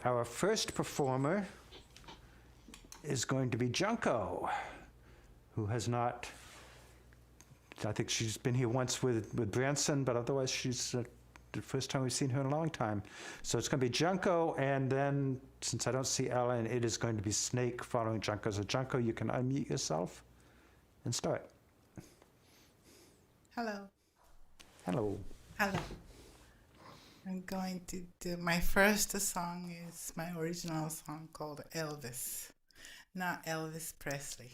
Our first performer is going to be Junko, who has not, I think she's been here once with Branson, but otherwise she's the first time we've seen her in a long time. So it's going to be Junko, and then, since I don't see Ellen, it is going to be Snake following Junko. So Junko, you can unmute yourself and start. Hello. Hello. Hello. I'm going to do, my first song is my original song called Elvis, not Elvis Presley.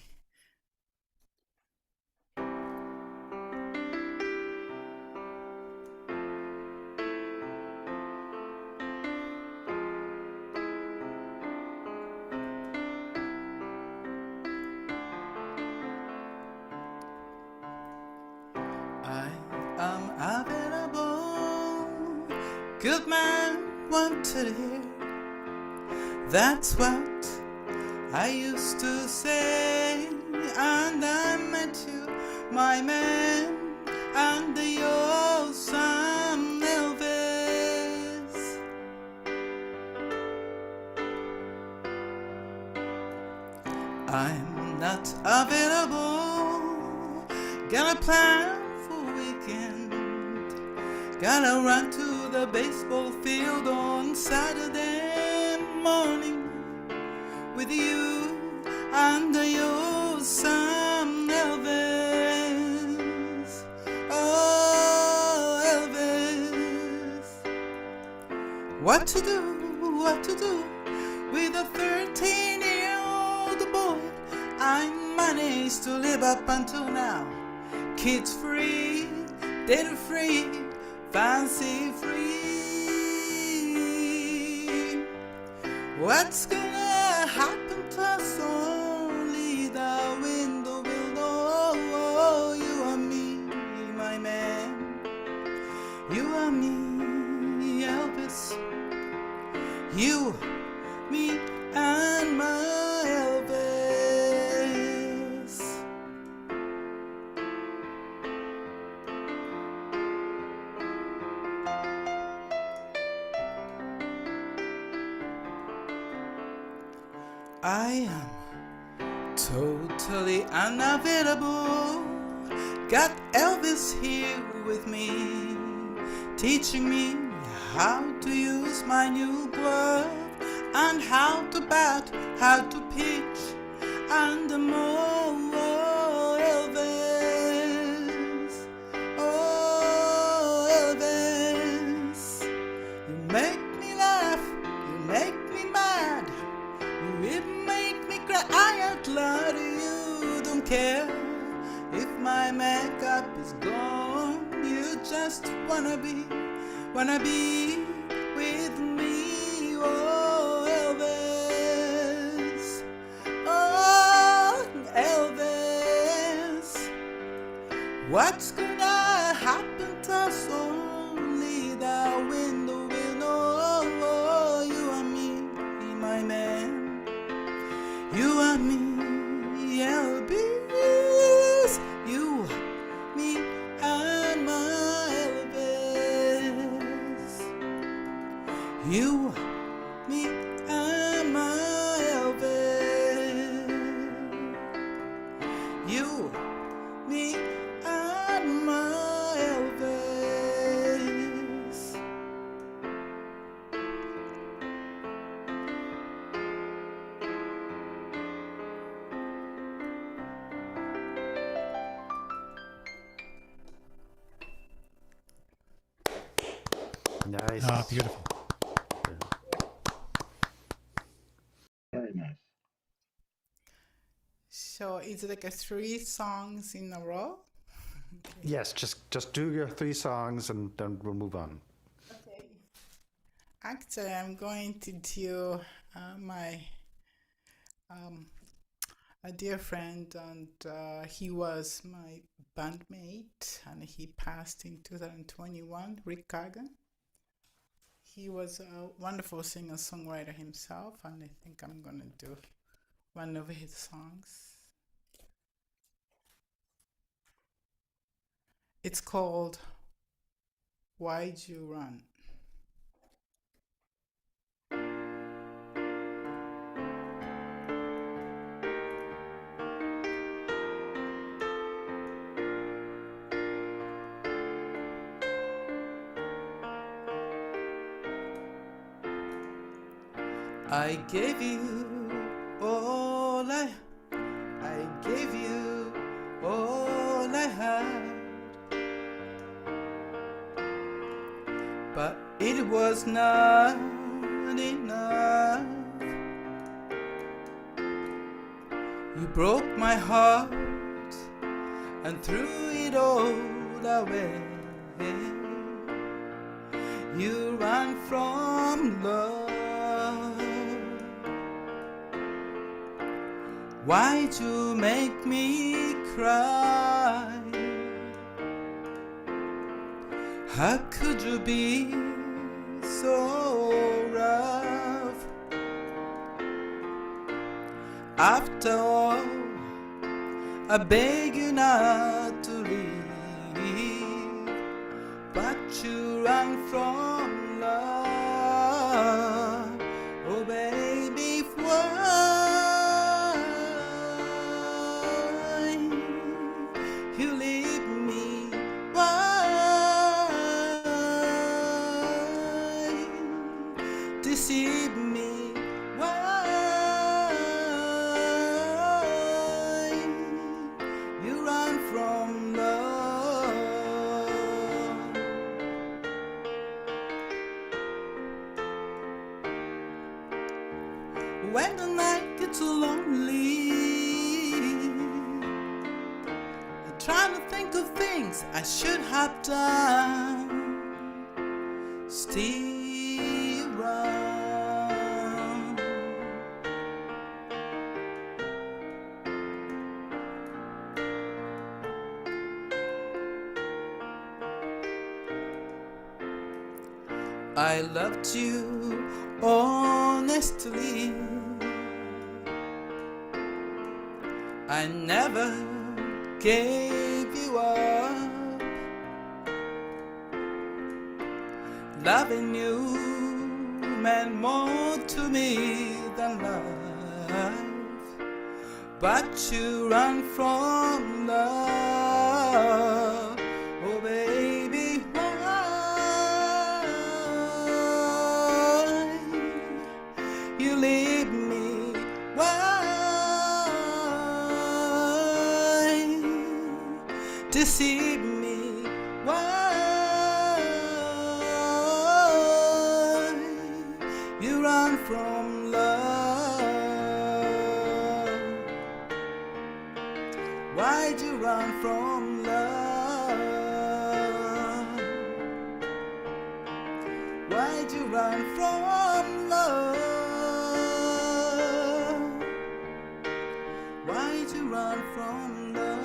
I am available, good man wanted here. That's what I used to say, and I met you, my man, and your son Elvis. I'm not available, got a plan for weekend, gotta run to the baseball field on Saturday morning with you and your son Elvis. Oh, Elvis. What to do with a 13-year-old boy? I managed to live up until now. Kids free, data free, fancy free. What's gonna happen to us? Only the window will know. You and me, my man. You and me, Elvis. You, me, and my Elvis. I am totally unavailable. Got Elvis here with me, teaching me how to use my new glove and how to bat, how to pitch, and more. Elvis, oh Elvis, you make me laugh, you make me mad, you even make me cry out loud. You don't care if my makeup is gone, you just wanna be with me. Oh Elvis, oh Elvis. What's gonna happen to us? Only the window will know. You and me, my man. You and me, Elvis. You, me, and my Elvis. You, me, and my Elvis. You, me, and my Elvis. Nice. Ah, beautiful. Very nice. So it's like a 3 songs in a row? Yes, just do your 3 songs and then we'll move on. Okay. Actually, I'm going to do my a dear friend, and he was my bandmate, and he passed in 2021, Rick Kagan. He was a wonderful singer-songwriter himself, and I think I'm going to do one of his songs. It's called Why'd You Run? I gave you all I gave you all I had, but it was not enough. You broke my heart and threw it all away. You ran from love. Why'd you make me cry? How could you be so rough? After all, I beg you not to leave, but you ran from love. Oh baby, why you leave me? Why deceive me? Why you run from love? When the night gets so lonely, I try to think of things I should have done. Still run. I loved you honestly. I never gave you up. Loving you meant more to me than life, but you run from love. Oh baby, why you leave me? Why deceive me? Why you run from love? Why'd you run from love? Why'd you run from love? Why'd you run from love?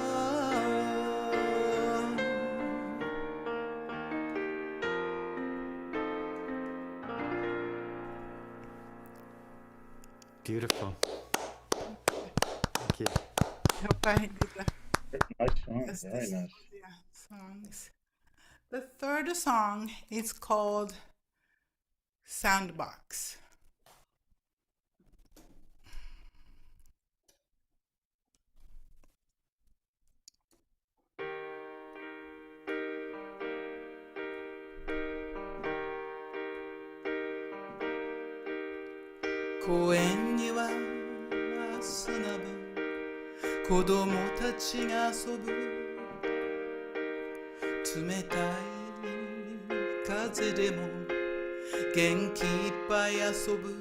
Beautiful. Thank you. I hope I did that. Nice song. Yes, Very this- nice. yeah, songs. The third song is called Soundbox.公園には砂場、子供たちが遊ぶ。冷たい風でも元気いっぱい遊ぶ。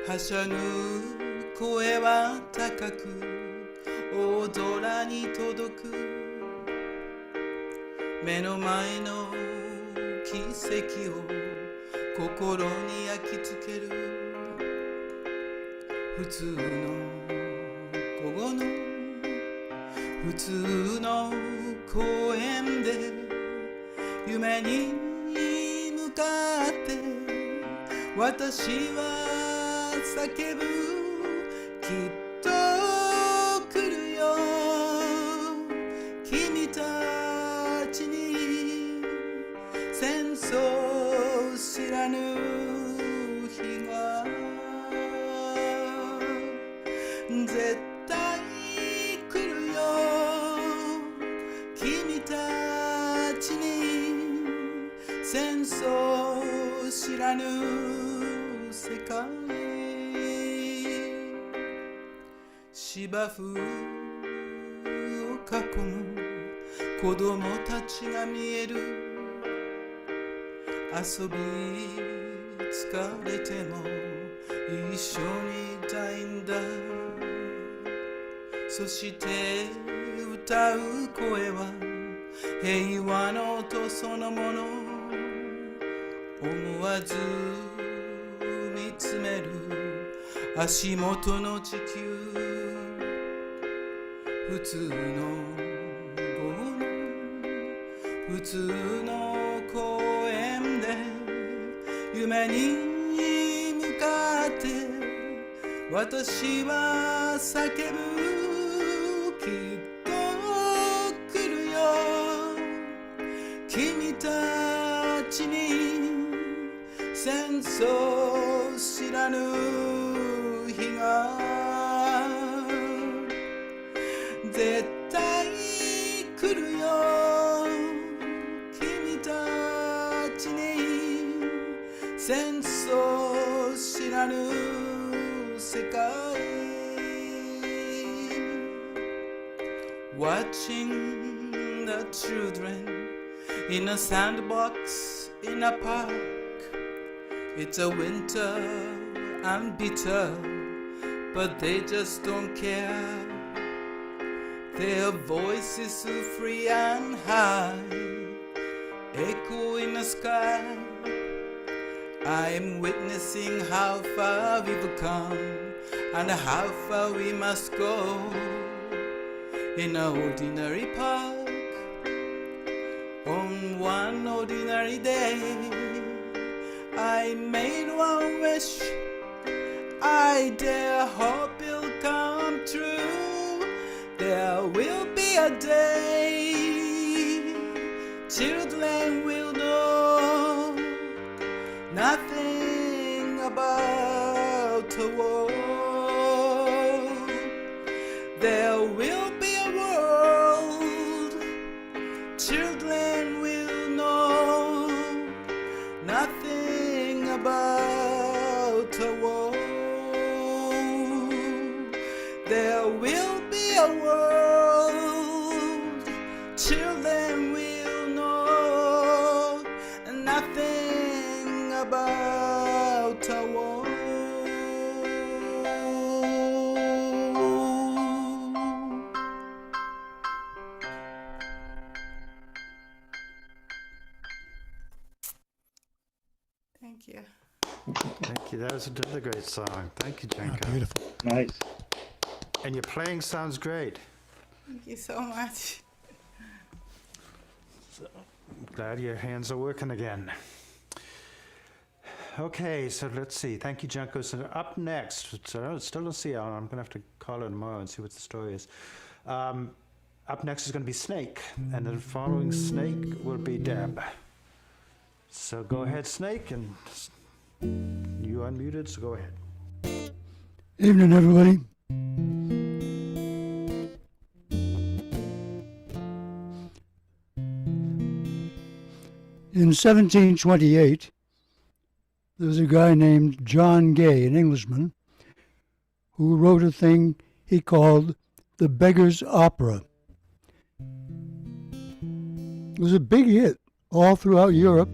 はしゃぐ声は高く大空に届く。目の前の奇跡を心に焼き付ける。普通の午後の普通の公園で夢に向かって私は叫ぶ。きっと来るよ君たちに戦争知らぬ日が絶対来るよ君たちに戦争知らぬ世界芝生を囲む子供たちが見える遊び疲れても一緒にいたいんだそして歌う声は平和の音そのもの思わず見つめる足元の地球普通の午後の普通の公園で夢に向かって私は叫ぶきっと来るよ君たちに戦争知らぬ日が絶対来るよ君たちに戦争知らぬ世界 Watching the children in a sandbox in a park It's a winter and bitter but they just don't care Their voices so free and high Echo in the sky I'm witnessing how far we've come And how far we must go In an ordinary park On one ordinary day I made one wish I dare hope it'll come true There will be a day Children will know Nothing about a war There will be a world Children will know Nothing about a war There will be a world Children will know Nothing about a war Thank you. Thank you. That was another great song. Thank you, Junko. Beautiful. Nice. And your playing sounds great. Thank you so much. Glad your hands are working again. Okay, so let's see. Thank you, Junko. So up next, so I still don't see her. I'm going to have to call her tomorrow and see what the story is. Up next is going to be Snake, and then following Snake will be Deb. So go ahead, Snake, and you unmuted, so go ahead. Evening, everybody. In 1728, there was a guy named John Gay, an Englishman, who wrote a thing he called The Beggar's Opera. It was a big hit all throughout Europe,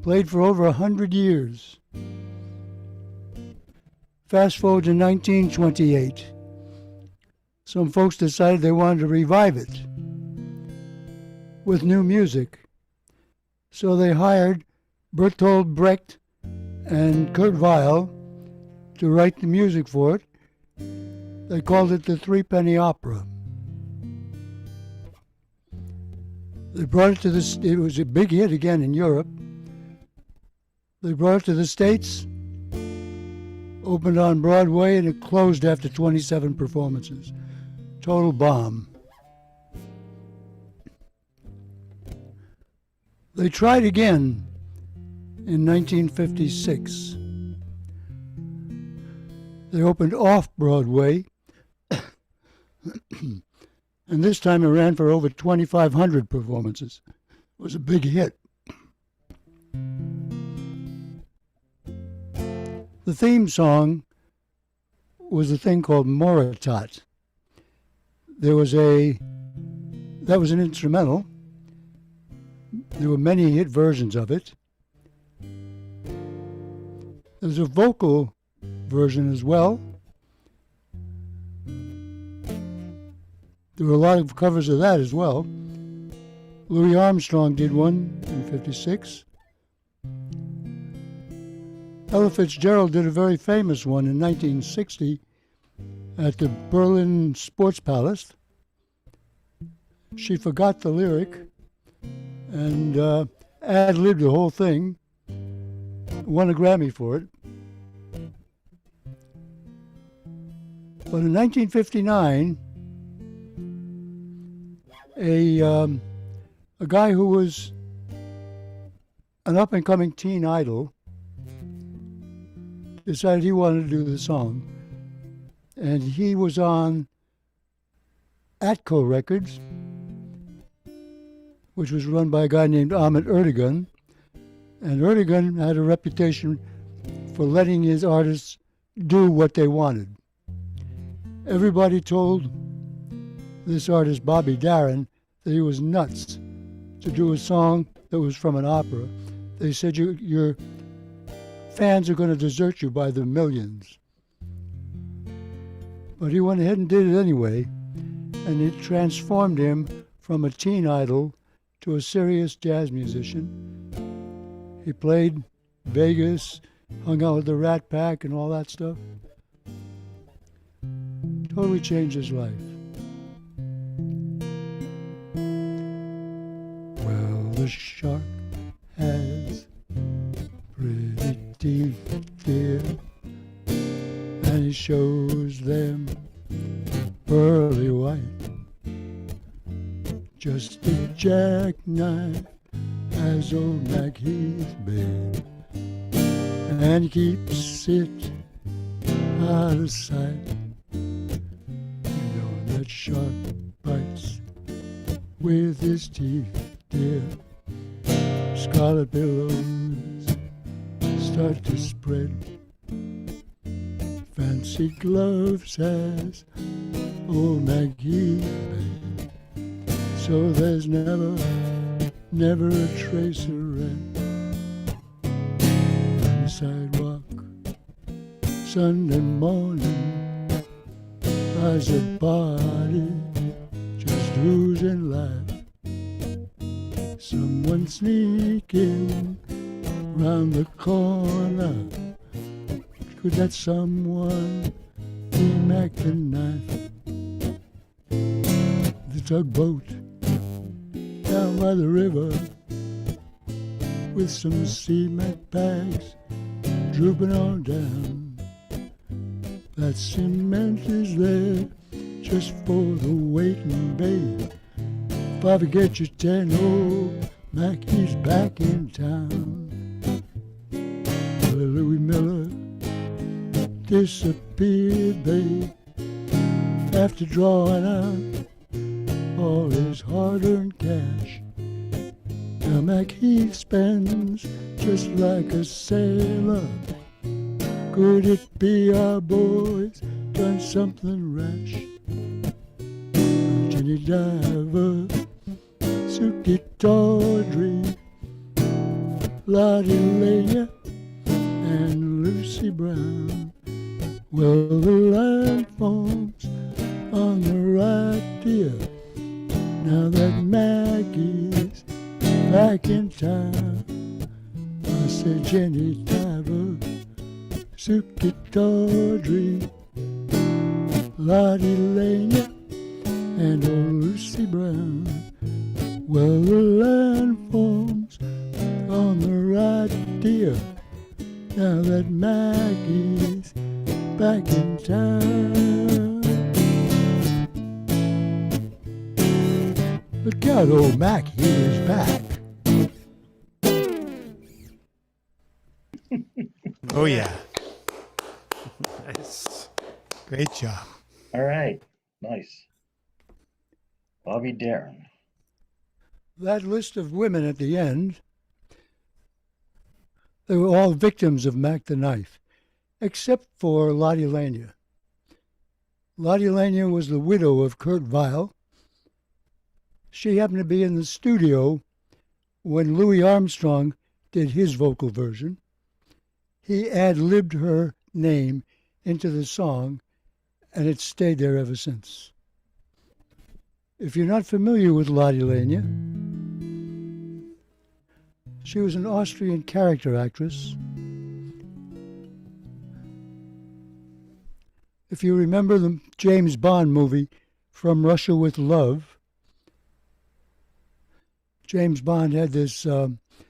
played for over 100 years. Fast forward to 1928. Some folks decided they wanted to revive it with new music. So they hired Bertolt Brecht and Kurt Weill to write the music for it. They called it the Threepenny Opera. They brought it to it was a big hit again in Europe. They brought it to the States, opened on Broadway, and it closed after 27 performances. Total bomb. They tried again in 1956. They opened off Broadway, and this time it ran for over 2,500 performances. It was a big hit. The theme song was a thing called Moratat. That was an instrumental. There were many hit versions of it. There's a vocal version as well. There were a lot of covers of that as well. Louis Armstrong did one in '56. Ella Fitzgerald did a very famous one in 1960 at the Berlin Sports Palace. She forgot the lyric and ad-libbed the whole thing, won a Grammy for it. But in 1959, a guy who was an up-and-coming teen idol decided he wanted to do the song. And he was on Atco Records, which was run by a guy named Ahmet Ertegun. And Ertegun had a reputation for letting his artists do what they wanted. Everybody told this artist, Bobby Darin, that he was nuts to do a song that was from an opera. They said, your fans are going to desert you by the millions. But he went ahead and did it anyway, and it transformed him from a teen idol to a serious jazz musician. He played Vegas, hung out with the Rat Pack and all that stuff. Totally changed his life. Well, the shark has pretty teeth, dear, and he shows them pearly white. Just a jackknife as old MacHeath been, and keeps it out of sight. You know that shark bites with his teeth, dear. Scarlet billows start to spread. Fancy gloves has old MacHeath been, so there's never a trace of red on the sidewalk. Sunday morning lies a body just oozing life. Someone sneaking round the corner. Could that someone be Mac the Knife? The tugboat down by the river with some cement bags drooping on down. That cement is there just for the waiting babe. If I forget your 10, old Mac, he's back in town. Well, Louis Miller disappeared, babe, after drawing out all his hard-earned cash. Now MacHeath spends just like a sailor. Could it be our boys done something rash? Jenny Diver, Suki Tawdry, Lottie Lenya, and Lucy Brown. Well, the landforms on the right, dear, now that Maggie's back in town. I said Jenny Diver, Suki Tawdry, Lottie Lenya, and old Lucy Brown. Well, the landforms on the right, dear, now that Maggie's back in town. Look out, old Mac, he is back. Oh, yeah. Nice. Great job. All right. Nice. Bobby Darin. That list of women at the end, they were all victims of Mac the Knife. except for Lottie Lania. Lottie Lania was the widow of Kurt Weill. She happened to be in the studio when Louis Armstrong did his vocal version. He ad-libbed her name into the song, and it's stayed there ever since. If you're not familiar with Lottie Lania, she was an Austrian character actress. If you remember the James Bond movie From Russia with Love, James Bond had this,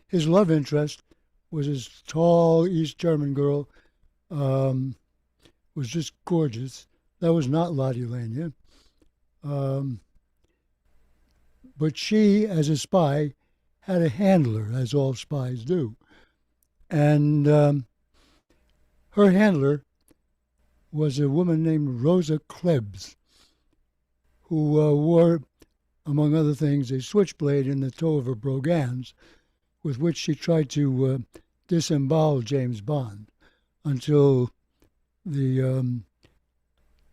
his love interest was this tall East German girl, was just gorgeous. That was not Lottie Lania. But she, as a spy, had a handler, as all spies do. And her handler was a woman named Rosa Klebs, who wore, among other things, a switchblade in the toe of her brogans, with which she tried to disembowel James Bond until the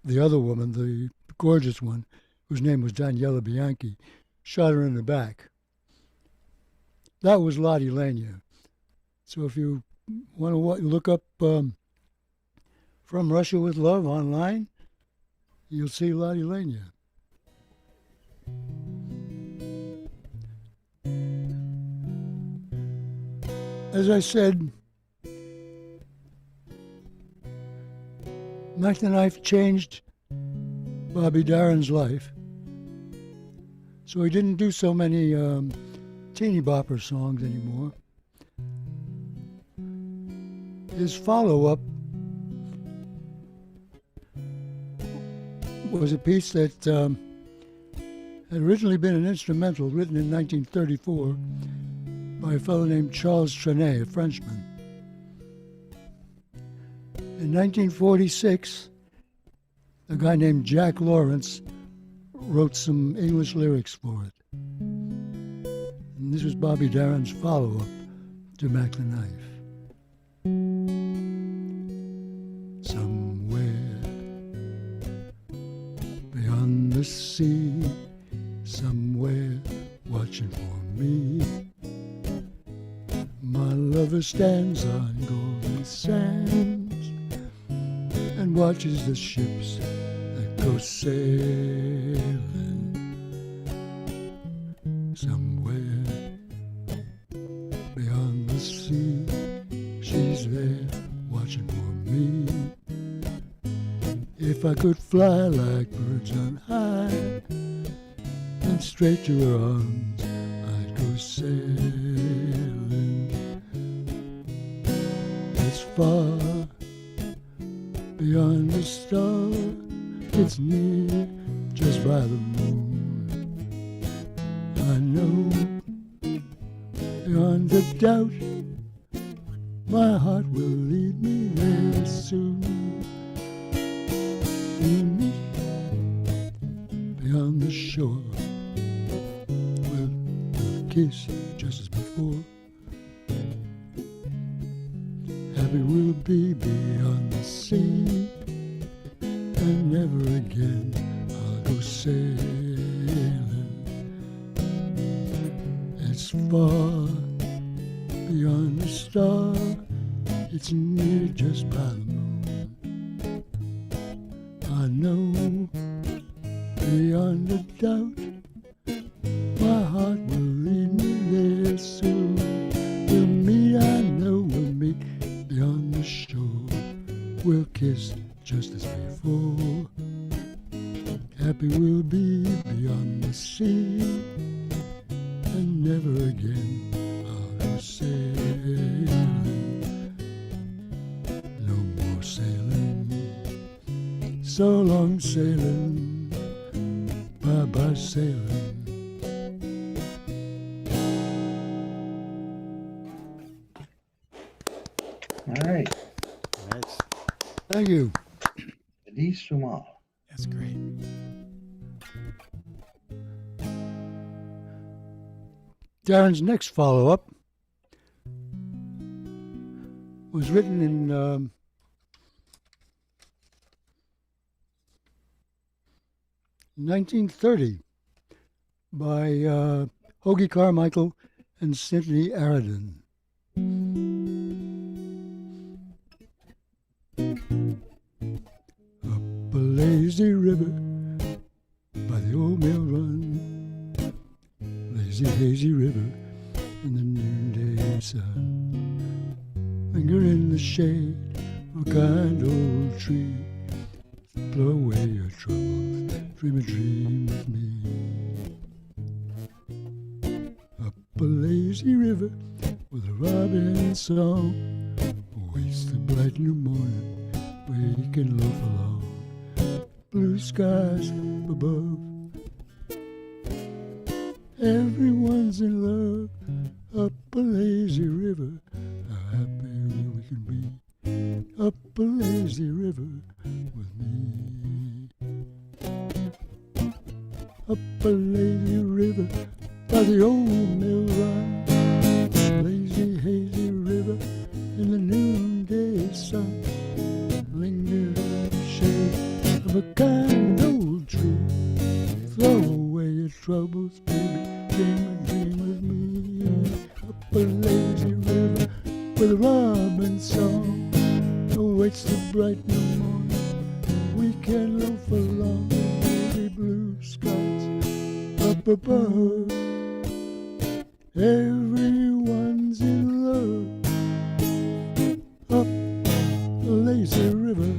other woman, the gorgeous one, whose name was Daniela Bianchi, shot her in the back. That was Lottie Lania. So if you want to look up From Russia with Love online, you'll see Lottie Lania. As I said, Mac the Knife changed Bobby Darin's life. So he didn't do so many teeny bopper songs anymore. His follow-up was a piece that had originally been an instrumental written in 1934 by a fellow named Charles Trenet, a Frenchman. In 1946, a guy named Jack Lawrence wrote some English lyrics for it. And this was Bobby Darin's follow-up to Mac the Knife. Somewhere beyond the sea, somewhere watching for me, my lover stands on golden sands and watches the ships that go sailing. Somewhere beyond the sea, she's there watching for me. If I could fly like birds on high and straight to her arms, I'd go sailing. It's far beyond the star, it's near just by the moon. I know beyond a doubt my heart will lead me there soon. We meet beyond the shore, we'll kiss just as before. Happy we'll be beyond the sea, and never again I'll go sailing. It's far beyond the star, it's near just by the moon. I know beyond a doubt my heart will lead me there soon. We'll meet, I know we'll meet beyond the shore. We'll kiss just as before. Happy we'll be beyond the sea, and never again I'll go sailing. No more sailing, so long sailing, bye-bye sailing. All right. Nice. Thank you. Denise Sumar. That's great. Darin's next follow-up was written in 1930 by Hoagie Carmichael and Sidney Aridin. Up a lazy river by the old mill run, lazy hazy river in the noonday sun, linger in the shade of a kind old tree, blow away your troubles, dream a dream with me. Up a lazy river with a robin song, awaits the bright new morning, wake and loaf along, blue skies up above. Everyone's in love, up a lazy river, how happy we can be, up a lazy river with me. Up a lazy river by the old mill run, lazy hazy river in the noonday sun, linger in the shade of a kind old tree, throw away your troubles, baby, dream a dream with me. Up a lazy river with a robin song, awaits the bright new morning, we can loaf along the baby blue skies up above. Everyone's in love, up a lazy river,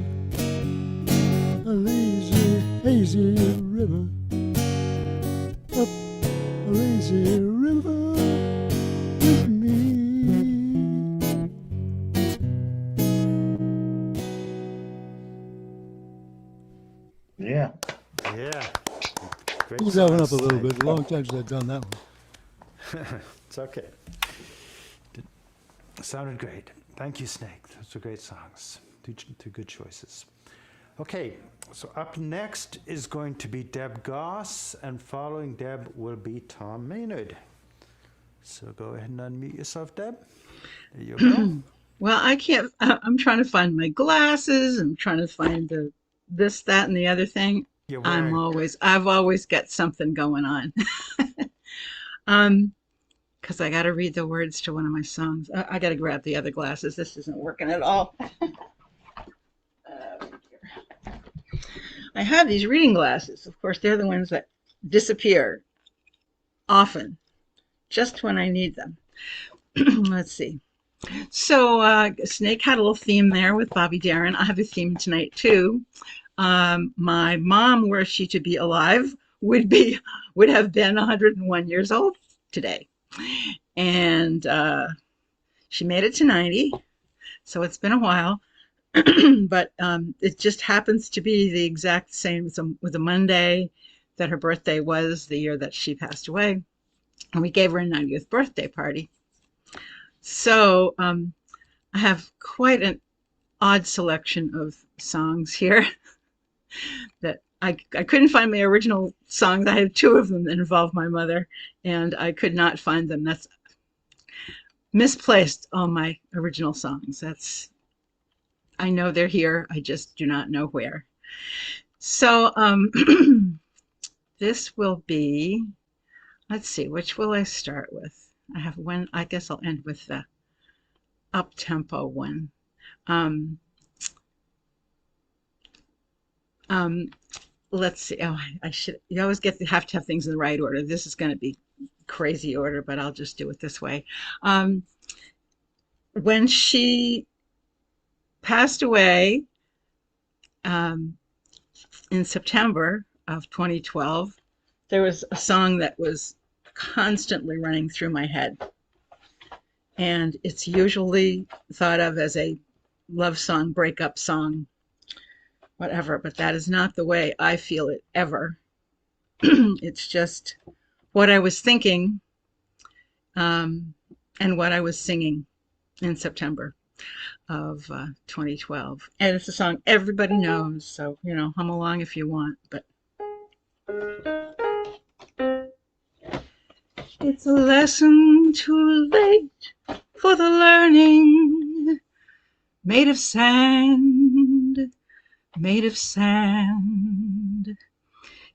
a lazy hazy river, up a lazy river with me. Yeah. Yeah. Great Ease that one up a songs, little Snake. bit. Long time since I've done that one. It's okay. Sounded great. Thank you, Snake. Those are great songs. Two good choices. Okay, so up next is going to be Deb Goss, and following Deb will be Tom Maynard. So go ahead and unmute yourself, Deb. There you go. Well, I can't, I'm trying to find my glasses. I'm trying to find the this, that, and the other thing. You're wearing, I've always got something going on. Because I got to read the words to one of my songs. I got to grab the other glasses. This isn't working at all. I have these reading glasses. Of course, they're the ones that disappear often, just when I need them. Let's see. So Snake had a little theme there with Bobby Darin. I have a theme tonight too. My mom, were she to be alive, would have been 101 years old today. And she made it to 90, so it's been a while. But it just happens to be the exact same with a Monday that her birthday was the year that she passed away. And we gave her a 90th birthday party. So I have quite an odd selection of songs here that I couldn't find my original songs. I have two of them that involve my mother, and I could not find them. That's misplaced all my original songs. I know they're here. I just do not know where. So this will be, let's see, which will I start with? I have one. I guess I'll end with the up-tempo one. Let's see. Oh, I should. You always have to have things in the right order. This is going to be crazy order, but I'll just do it this way. When she passed away in September of 2012, there was a song that was constantly running through my head. And it's usually thought of as a love song, breakup song, whatever, but that is not the way I feel it ever. It's just what I was thinking and what I was singing in September of 2012. And it's a song everybody knows, so, hum along if you want, but it's a lesson too late for the learning, made of sand, made of sand.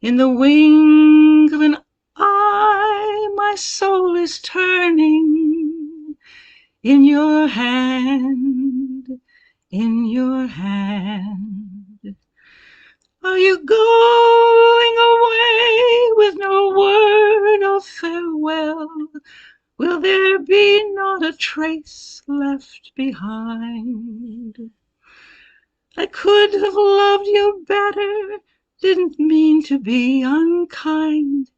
In the wink of an eye, my soul is turning in your hand, in your hand. Are you going away with no word of farewell? Will there be not a trace left behind? I could have loved you better, didn't mean to be unkind.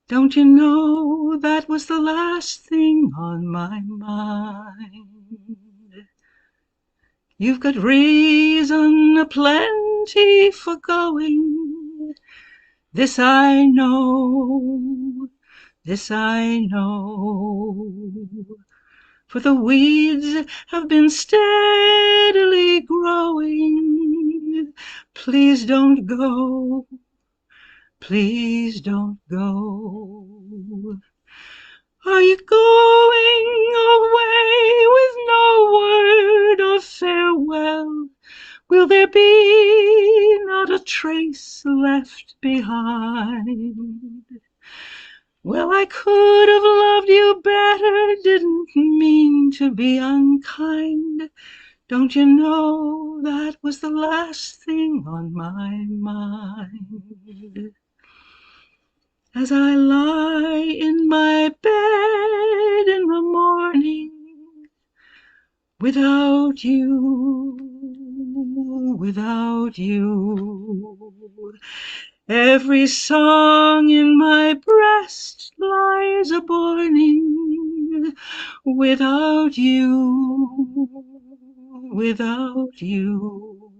Don't you know that was the last thing on my mind? You've got reason aplenty for going. This I know, this I know. For the weeds have been steadily growing. Please don't go, please don't go. Are you going away with no word of farewell? Will there be not a trace left behind? Well, I could have loved you better, didn't mean to be unkind. Don't you know that was the last thing on my mind? As I lie in my bed in the morning, without you, without you, every song in my breast lies a-burning. Without you, without you.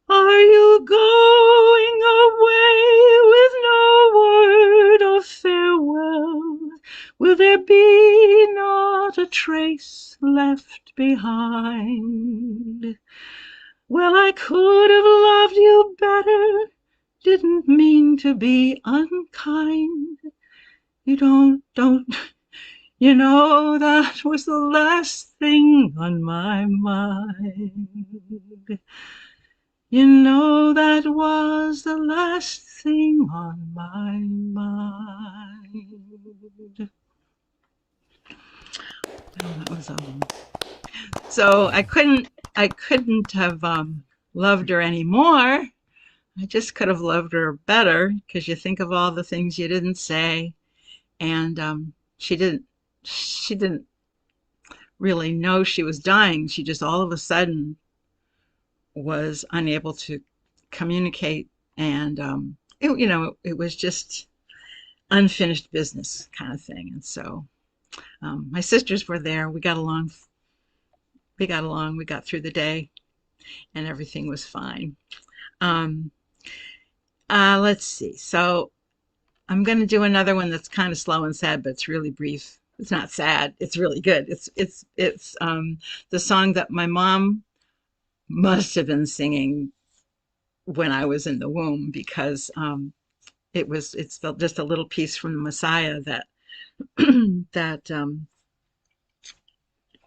Are you going away with no word of farewell? Will there be not a trace left behind? Well, I could have loved you better, didn't mean to be unkind. You you know that was the last thing on my mind. You know that was the last thing on my mind. Oh, that was so I couldn't have loved her anymore. I just could have loved her better, because you think of all the things you didn't say, and she didn't really know she was dying. She just all of a sudden was unable to communicate, and it was just unfinished business kind of thing. And so my sisters were there. We got along. We got through the day, and everything was fine. Let's see. So I'm going to do another one that's kind of slow and sad, but it's really brief. It's not sad. It's really good. It's the song that my mom must have been singing when I was in the womb, because it's just a little piece from the Messiah that that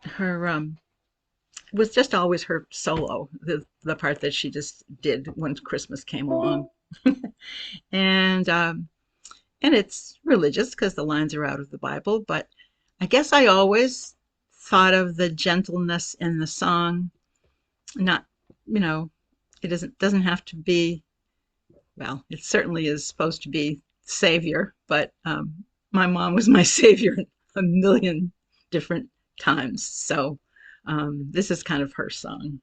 her was just always her solo, the part that she just did when Christmas came along. And it's religious because the lines are out of the Bible, but I guess I always thought of the gentleness in the song. Not, it doesn't have to be, well, it certainly is supposed to be Savior, but my mom was my Savior a million different times. So this is kind of her song.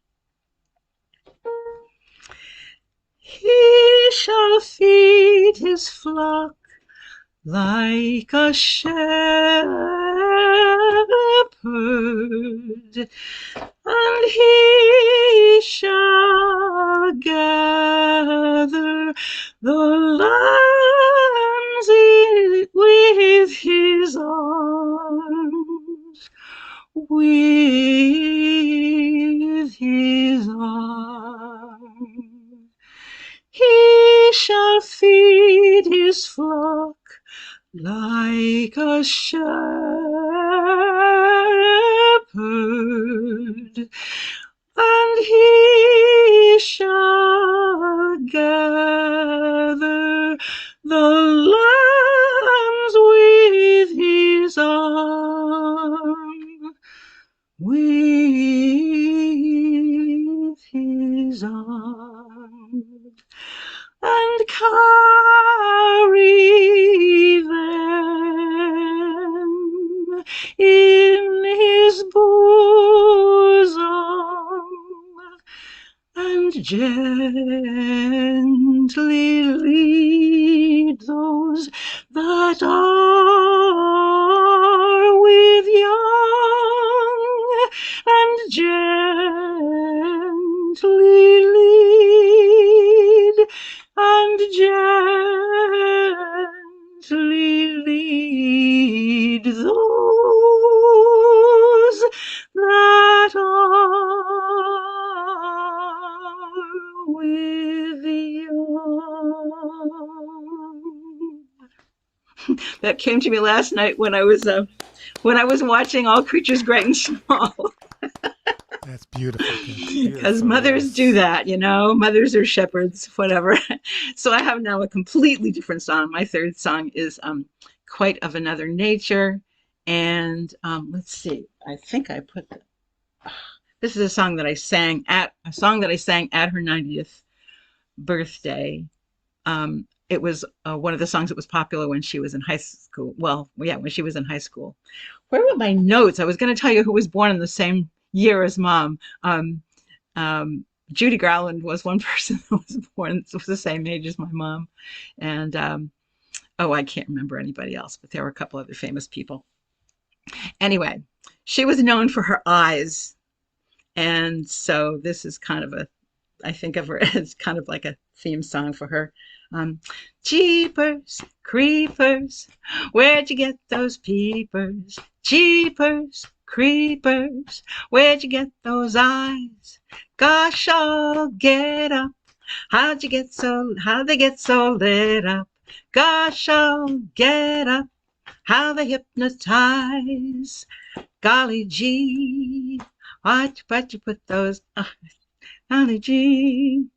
He shall feed his flock like a shepherd, and he shall gather the lambs with his arms, with his arms. He shall feed his flock like a shepherd, and he shall gather bosom and carry them in his bosom and gently lead those that are with young and gently lead and gently lead those that are with young. That came to me last night when I was watching All Creatures Great and Small. That's beautiful. Because mothers do that, you know, mothers are shepherds, whatever. So I have now a completely different song. My third song is Quite of Another Nature. And let's see, I think I put this is a song that I sang at her 90th birthday. It was one of the songs that was popular when she was in high school. Well, yeah, when she was in high school. Where were my notes? I was going to tell you who was born in the same year as Mom. Judy Garland was one person that was born, was the same age as my mom. And I can't remember anybody else, but there were a couple other famous people. Anyway, she was known for her eyes. And so this is kind of I think of her as kind of like a theme song for her. Jeepers, creepers, where'd you get those peepers? Jeepers, creepers, where'd you get those eyes? Gosh, I'll get up. How'd they get so lit up? Gosh, I'll get up. How they hypnotize. Golly gee, why'd you put those, golly gee.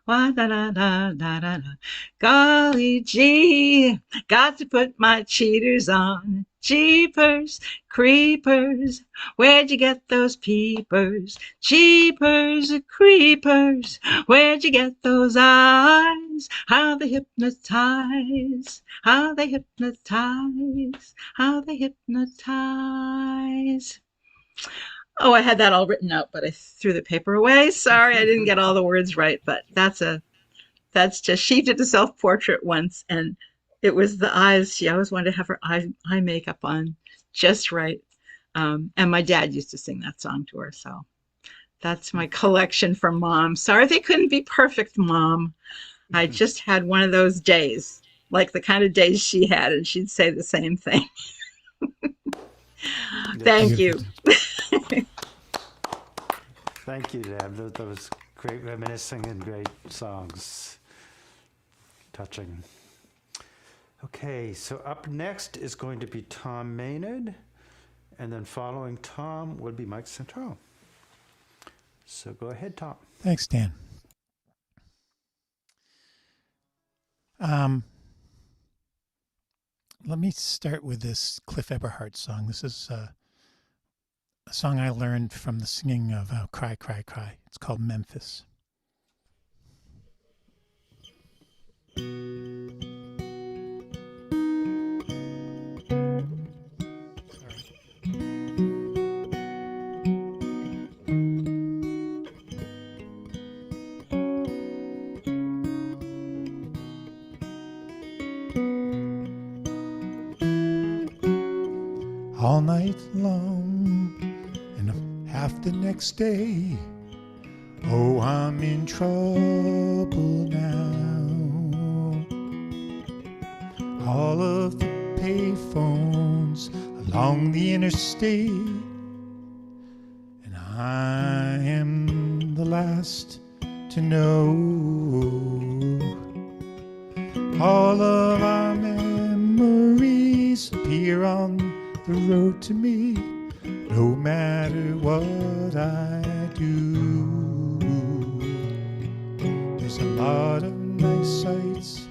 Why da da da da da da. Golly gee, got to put my cheaters on. Jeepers, creepers, where'd you get those peepers? Jeepers, creepers, where'd you get those eyes? How they hypnotize, how they hypnotize, how they hypnotize. Oh, I had that all written out, but I threw the paper away. Sorry, I didn't get all the words right, but that's just, she did a self-portrait once, and it was the eyes. She always wanted to have her eye makeup on just right. And my dad used to sing that song to her, so that's my collection from Mom. Sorry they couldn't be perfect, Mom. I just had one of those days, like the kind of days she had, and she'd say the same thing. Thank you. Thank you, Deb. That was great reminiscing and great songs. Touching. Okay, so up next is going to be Tom Maynard, and then following Tom will be Mike Santoro. So go ahead, Tom. Thanks, Dan. Let me start with this Cliff Eberhardt song. This is a song I learned from the singing of Cry, Cry, Cry. It's called Memphis. All night long and half the next day, oh, I'm in trouble now. All of the payphones along the interstate, and I am the last to know. All of our memories appear on the road to me, no matter what I do. There's a lot of nice sights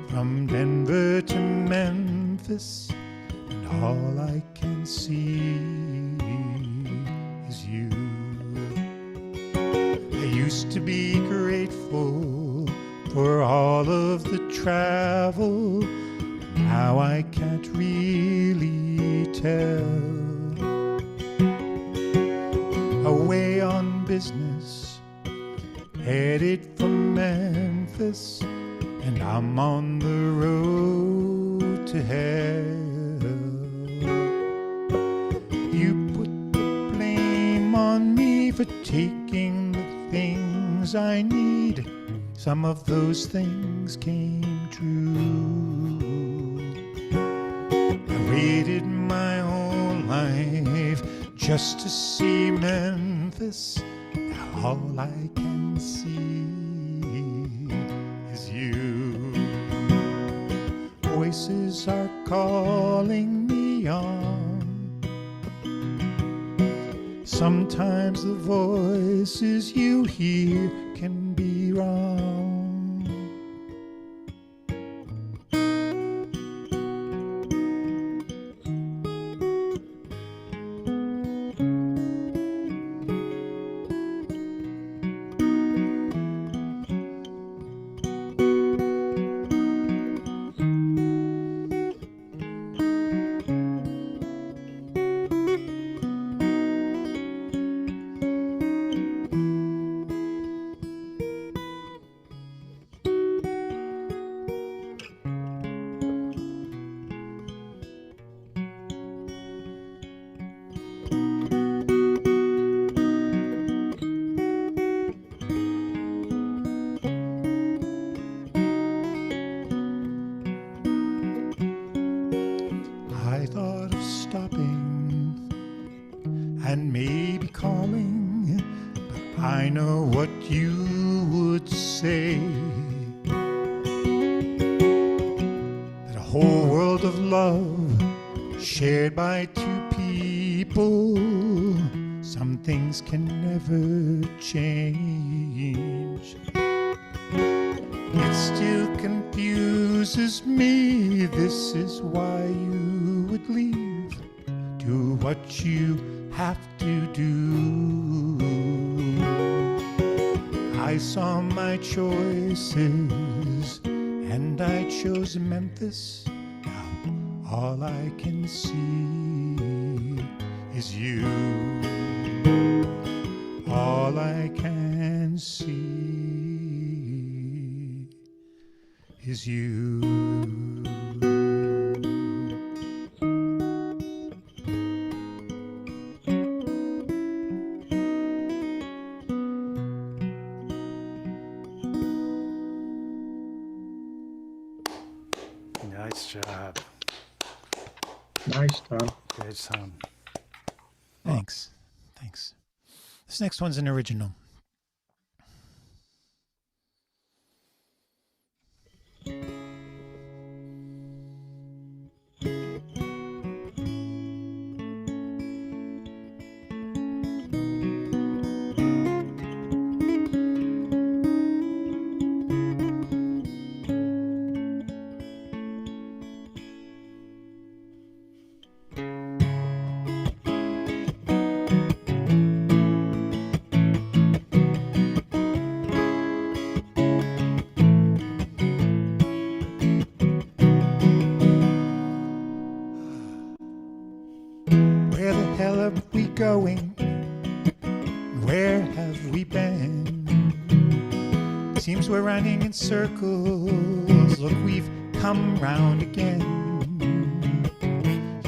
from Denver to Memphis, and all I can see is you. I used to be grateful for all of the travel. Now I can't really tell. Away on business, headed for Memphis, and I'm on the road to hell. You put the blame on me for taking the things I need. Some of those things came true. I waited my whole life just to see Memphis. Now all I can see is you. Voices are calling me on. Sometimes the voices you hear can be wrong. I thought of stopping and maybe calling, but I know what you would say. That a whole world of love shared by two people, some things can never change. It still confuses me. This is why you would leave. Do what you have to do. I saw my choices and I chose Memphis. Now all I can see is you. All I can see is you. Nice job. Nice, Tom. Great song. Thanks. This next one's an original. Where the hell are we going? Where have we been? Seems we're running in circles. Look, we've come round again.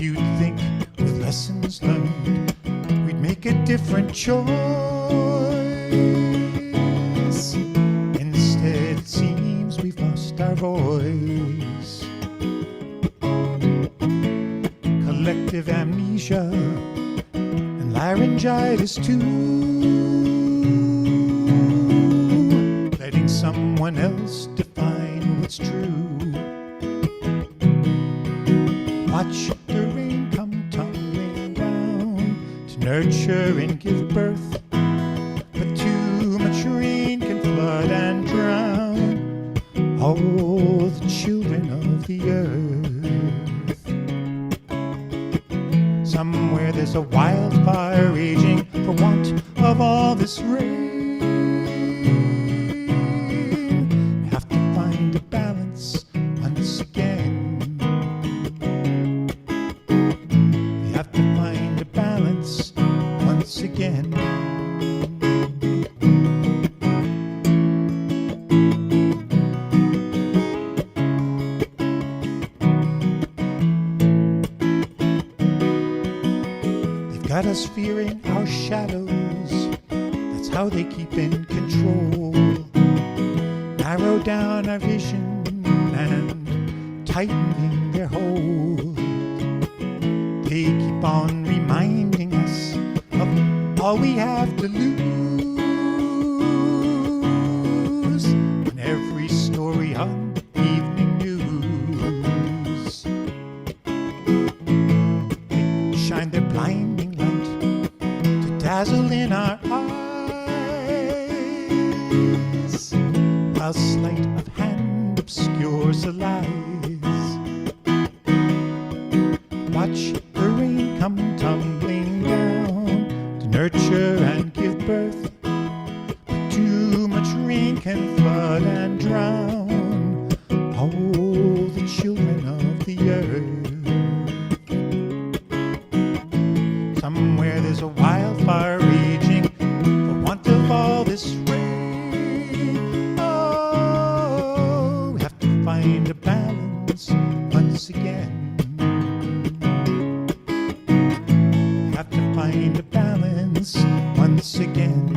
You'd think with lessons learned we'd make a different choice. Instead, it seems we've lost our voice. Collective amnesia and laryngitis too. Letting someone else define what's true. Watch the rain come tumbling down to nurture and give birth. But too much rain can flood and drown all the children of the earth. Somewhere there's a wildfire raging for want of all this rain. got us fearing our shadows. That's how they keep in control. Narrow down our vision and tightening their hold. They keep on reminding us of all we have to lose. In every story on evening news, they shine their blinding light to dazzle in our eyes, while sleight of hand obscures the lies. Watch the rain come tumbling down to nurture and give birth. But too much rain can flood and drown all the children of the earth. Somewhere there's a wildfire raging for want of all this rain. Oh, we have to find a balance once again. Find a balance once again.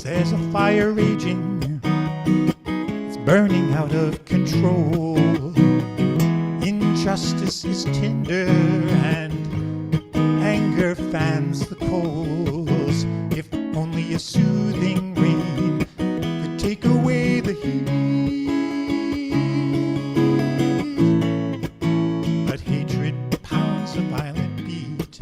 There's a fire raging, it's burning out of control. Injustice is tender and anger fans the coals. If only a soothing rain could take away the heat. But hatred pounds a violent beat,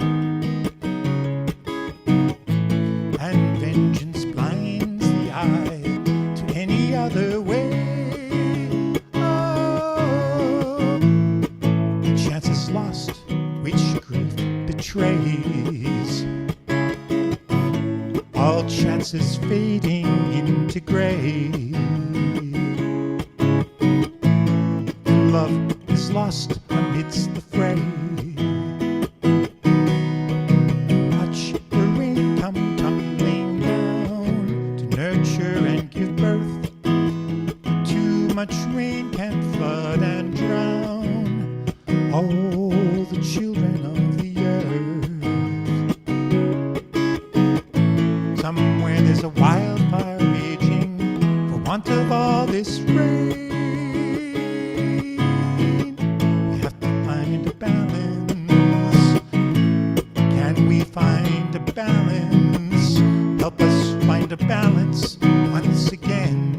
and vengeance blinds the eye to any other way. Oh, the chance is lost which grief betrays. All chances fading into gray. Love is lost amidst the fray. Watch the rain come tumbling down to nurture and give birth. But too much rain can flood and drown all the children of the earth. Somewhere there's a wildfire raging for want of all this rain. We have to find a balance. Can we find a balance? Help us find a balance once again.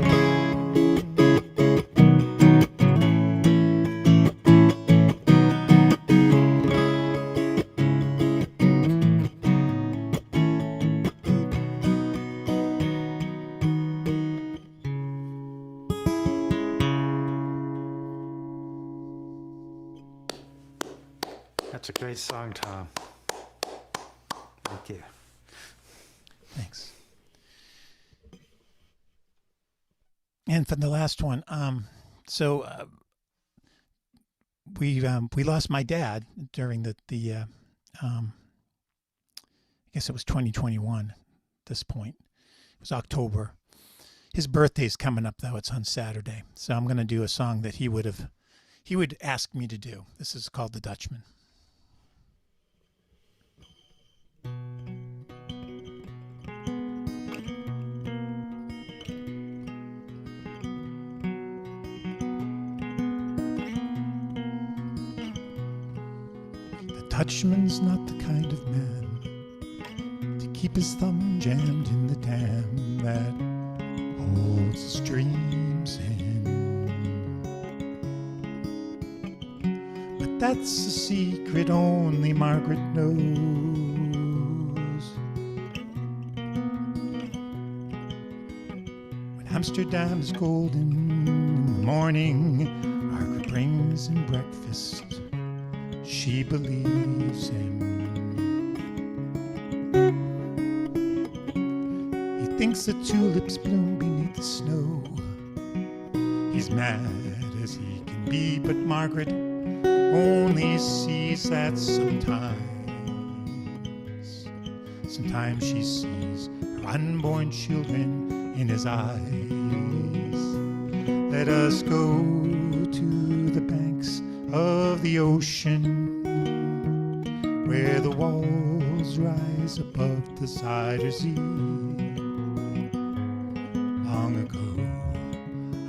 That's a great song, Tom. Thank you. Thanks. And for the last one, we lost my dad during the I guess it was 2021 at this point. It was October. His birthday's coming up though. It's on Saturday. So I'm going to do a song that he would ask me to do. This is called The Dutchman. The Dutchman's not the kind of man to keep his thumb jammed in the dam that holds his dreams in. But that's a secret only Margaret knows. When Amsterdam's golden in the morning, Margaret brings him breakfast she believes in. He thinks the tulips bloom beneath the snow. He's mad as he can be, but Margaret only sees that sometimes. Sometimes she sees unborn children in his eyes. Let us go to the banks of the ocean, where the walls rise above the cider sea. Long ago,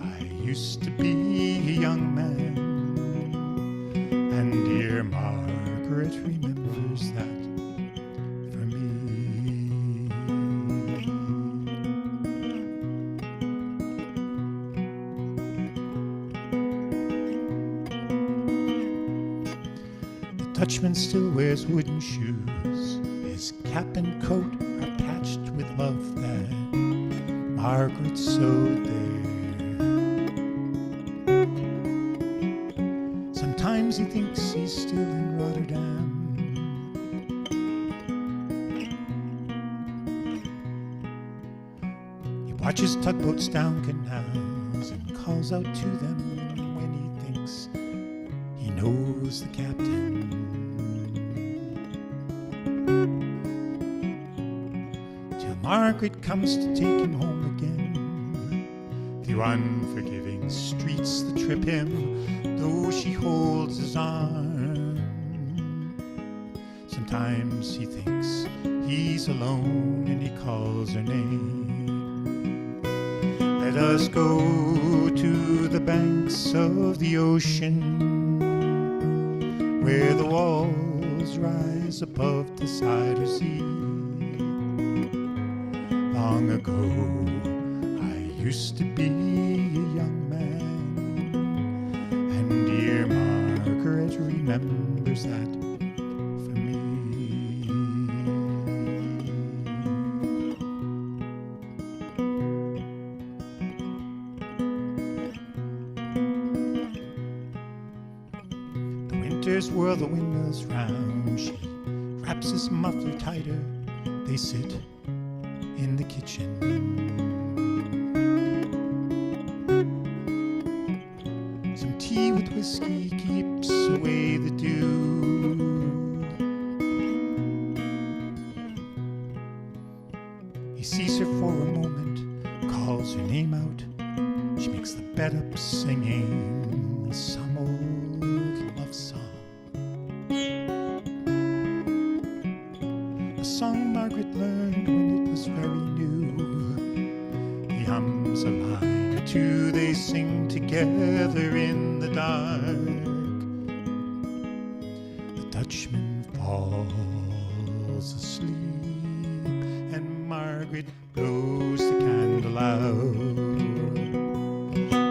I used to be a young man, and dear Margaret remembers that for me. The Dutchman still wears wooden shoes. His cap and coat are patched with love that Margaret sewed there. Sometimes he thinks he's still in Rotterdam. He watches tugboats down canals and calls out to them when he thinks he knows the captain. Till Margaret comes to take him home again, through unforgiving streets that trip him, though she holds his arm. Sometimes he thinks he's alone and he calls her name. Let us go to the banks of the ocean, where the walls rise above the cider sea. Long ago, I used to be a young man, and dear Margaret remembers that for me. The winters whirl the windmills round. She wraps his muffler tighter. They sit in the kitchen. Some tea with whiskey keeps away the dew. He sees her for a moment, calls her name out. She makes the bed up singing some old love song. A song Margaret learned when it was very new. He hums a line or two, they sing together in the dark. The Dutchman falls asleep and Margaret blows the candle out.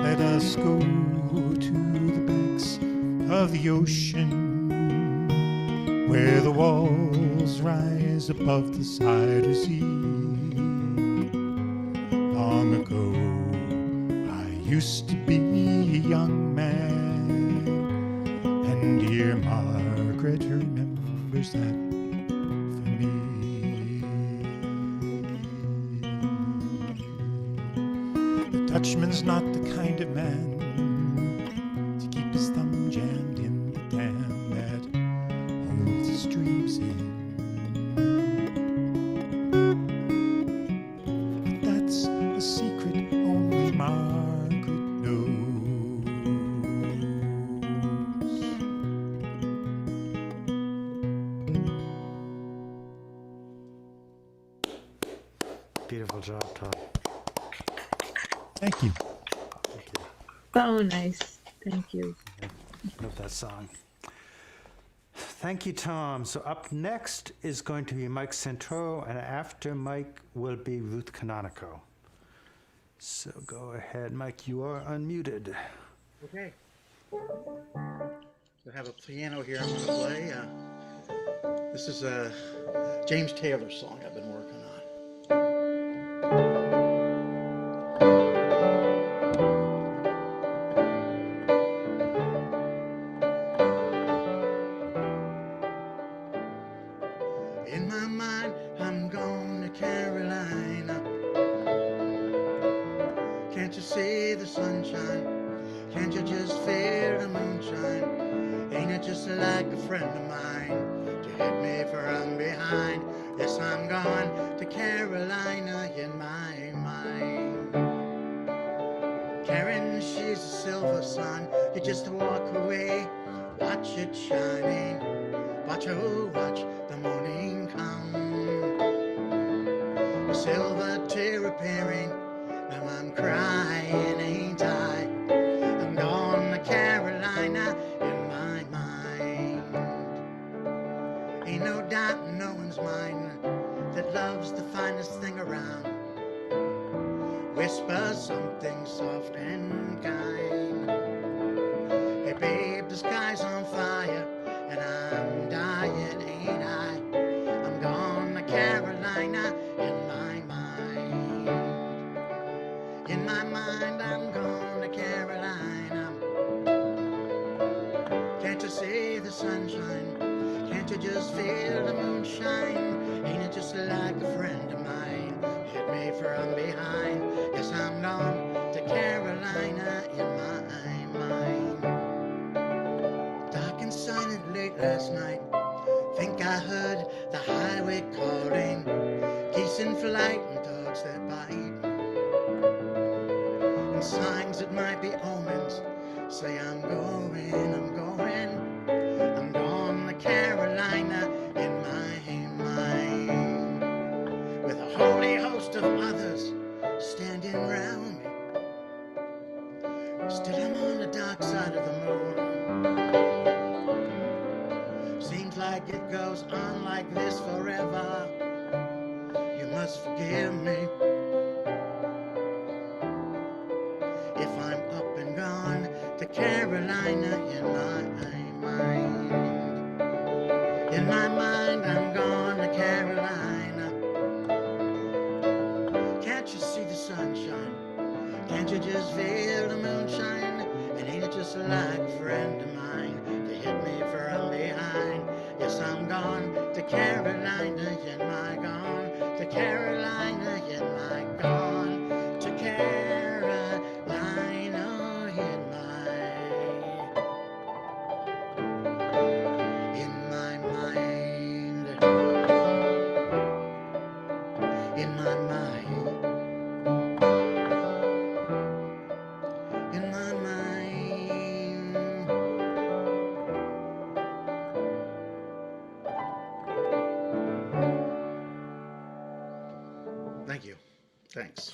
Let us go to the banks of the ocean, where the walls rise above the cider sea. Long ago, I used to be a young man, and dear Margaret remembers that for me. The Dutchman's not the kind of man to keep his thumb jammed in the dam that holds his dreams in. But that's a secret only Margaret knows. Beautiful job, Tom. Thank you. Thank you. So nice. Thank you. Love that song. Thank you, Tom. So up next is going to be Mike Santoro, and after Mike will be Ruth Canonico. So go ahead, Mike. You are unmuted. Okay. So I have a piano here I'm going to play. This is a James Taylor song I've been working on. In my mind, I'm going to Carolina. Can't you see the sunshine? Can't you just feel the moonshine? Ain't it just like a friend of mine to hit me from behind? Yes, I'm gone to Carolina in my mind. Karen, she's a silver sun. You just walk away, watch it shining. Watch, oh, watch the morning come. A silver tear appearing. Now I'm crying, ain't I? I'm gone to Carolina in my mind. Ain't no doubt in no one's mind that love's the finest thing around. Whisper something soft and kind. Hey babe, the sky's on fire and I'm dying, ain't I? I'm gone to Carolina in my mind. In my mind, I'm gone to Carolina. Can't you see the sunshine? Can't you just feel the moonshine? Ain't it just like a friend of mine hit me from behind? Yes, I'm gone to Carolina in my mind. Dark and silent late last night, think I heard the highway calling. Geese in flight and dogs that bite. And signs that might be omens say I'm going, I'm going. I'm gone to Carolina in my mind. With a holy host of others standing round me. Still I'm on the dark side of the moon. Seems like it goes on like this forever. You must forgive me if I'm up and gone to Carolina in my mind. In my mind, I'm gone to Carolina. Can't you see the sunshine? Can't you just feel the moonshine? And ain't it just like a friend of mine to hit me from behind? Yes, I'm gone to Carolina in my gone to Carolina in my gone to Carolina in my mind. In my mind. In my mind. Thank you. Thanks.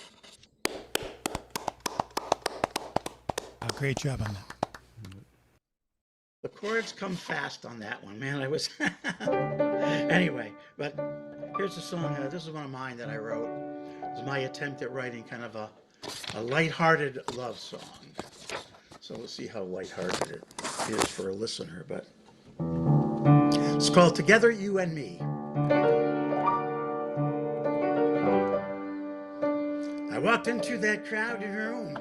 Oh, great job on that. The chords come fast on that one, man. I was anyway. But here's the song. This is one of mine that I wrote. It was my attempt at writing kind of a lighthearted love song. So we'll see how lighthearted it is for a listener. But it's called "Together You and Me." I walked into that crowded room.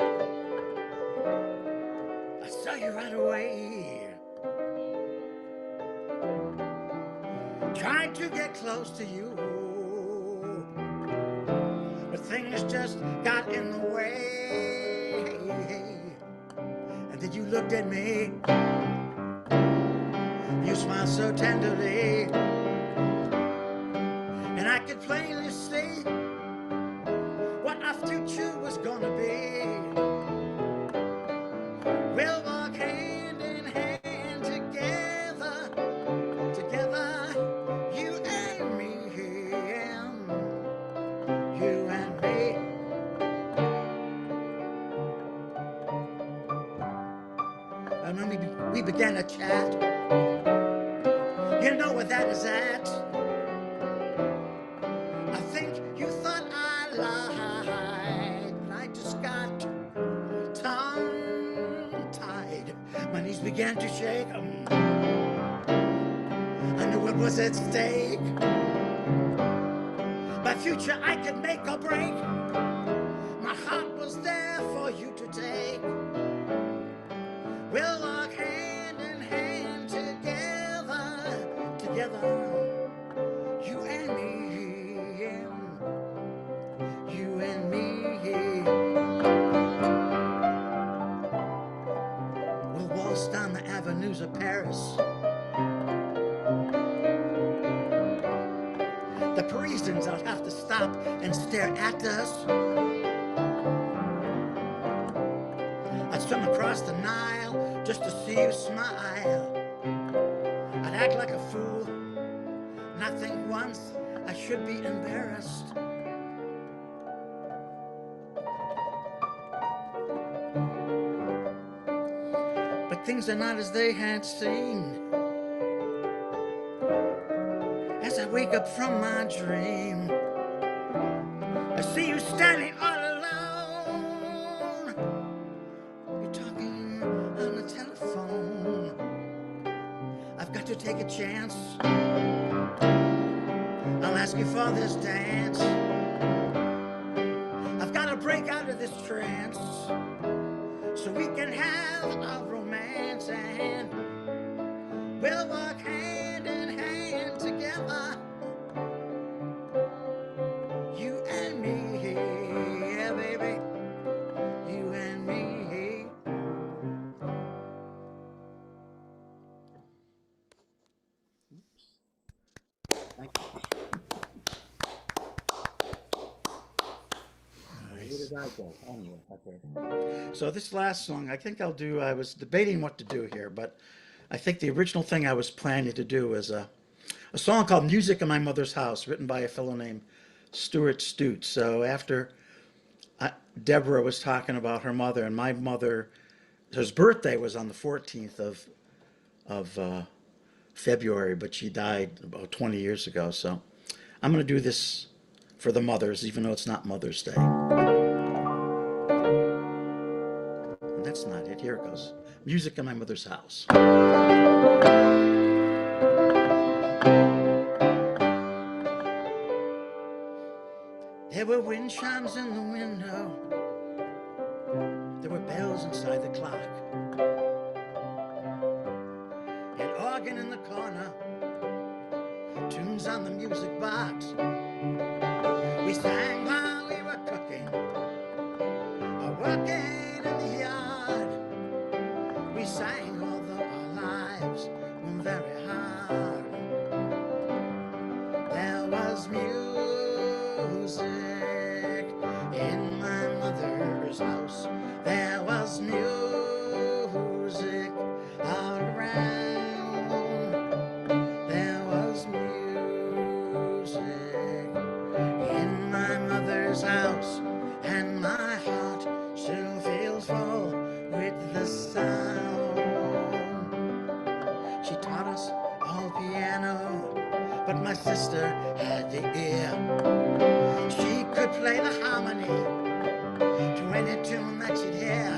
I saw you right away. Tried to get close to you, but things just got in the way. And then you looked at me, you smiled so tenderly, and I could plainly see what our future was gonna be. We'll walk hand in hand together, together, you and me, you and me. And when we began to chat, you know where that is at. I think you thought I lied, but I just got tongue-tied. My knees began to shake. I knew what was at stake. My future I could make or break. My heart was there for you to take. We'll walk hand in hand together, together, you and me, you and me. We'll waltz down the avenues of Paris. The distance, I'll have to stop and stare at us. I'd swim across the Nile just to see you smile. I'd act like a fool, not think once I should be embarrassed. But things are not as they had seemed. As I wake up from my dream, I see you standing all alone. You're talking on the telephone. I've got to take a chance. I'll ask you for this dance. I've got to break out of this trance so we can have a romance, and we'll walk hand in hand together. You and me, yeah, baby. You and me. Thank you. Where did I go? Anyway, okay. So this last song, I think I'll do, I was debating what to do here, but I think the original thing I was planning to do was a song called Music in My Mother's House, written by a fellow named Stuart Stute. So after Deborah was talking about her mother, and my mother, her birthday was on the 14th of February, but she died about 20 years ago. So I'm going to do this for the mothers, even though it's not Mother's Day. And that's not it. Here it goes. Music in My Mother's House. There were wind chimes in the window. There were bells inside the clock. An organ in the corner. Tunes on the music box. We sang while we were cooking, or working in the yard. We sang although our lives were very hard. There was music in my mother's house. There was music all around. There was music in my mother's house, and my heart still feels full with the sound. She taught us all piano, but my sister had the ear. She could play the harmony to any tune that she'd hear.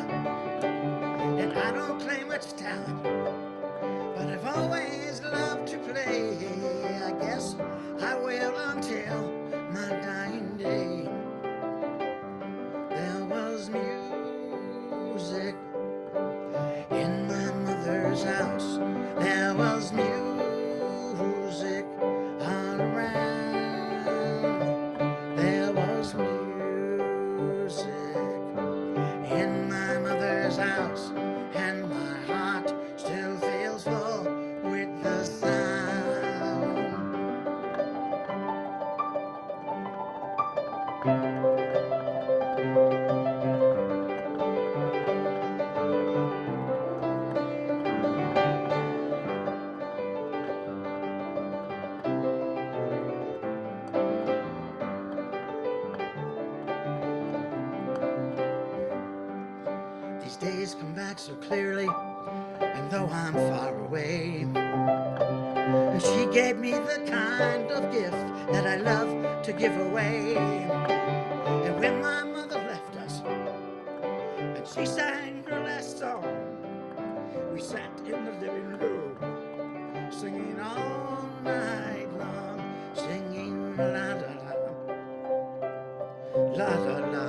And I don't claim much talent, but I've always loved to play. I guess I will until my dying day. There was music in my mother's house. There was music all around. There was music in my mother's house, and my heart still feels full with the sound. These days come back so clearly, and though I'm far away, and she gave me the kind of gift that I love to give away. And when my mother left us, and she sang her last song, we sat in the living room, singing all night long, singing la la la, la la la,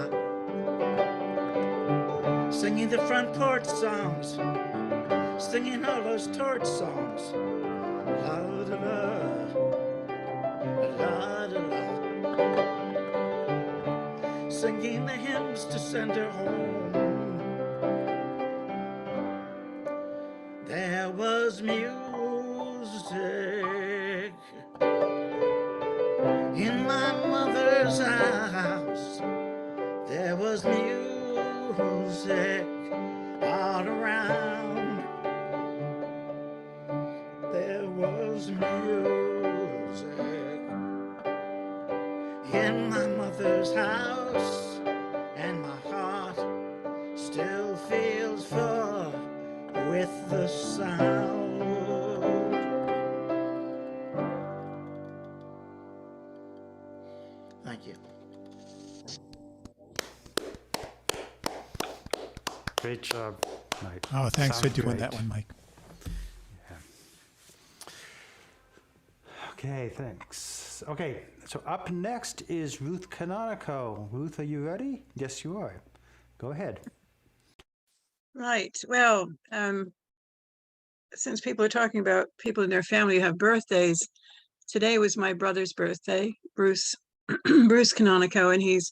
singing the front porch songs, singing all those torch songs, la la la, la la la, singing the hymns to send her home. There was music in my mother's house, there was music all around. There was music in my mother's house, and my heart still feels full with the sound. Thank you. Great job, Mike. Oh, thanks for Sounds doing great. that one, Mike. Okay, thanks. Okay, so up next is Ruth Canonico. Ruth, are you ready? Yes, you are. Go ahead. Right. Well, since people are talking about people in their family who have birthdays, today was my brother's birthday, Bruce Bruce Canonico, and he's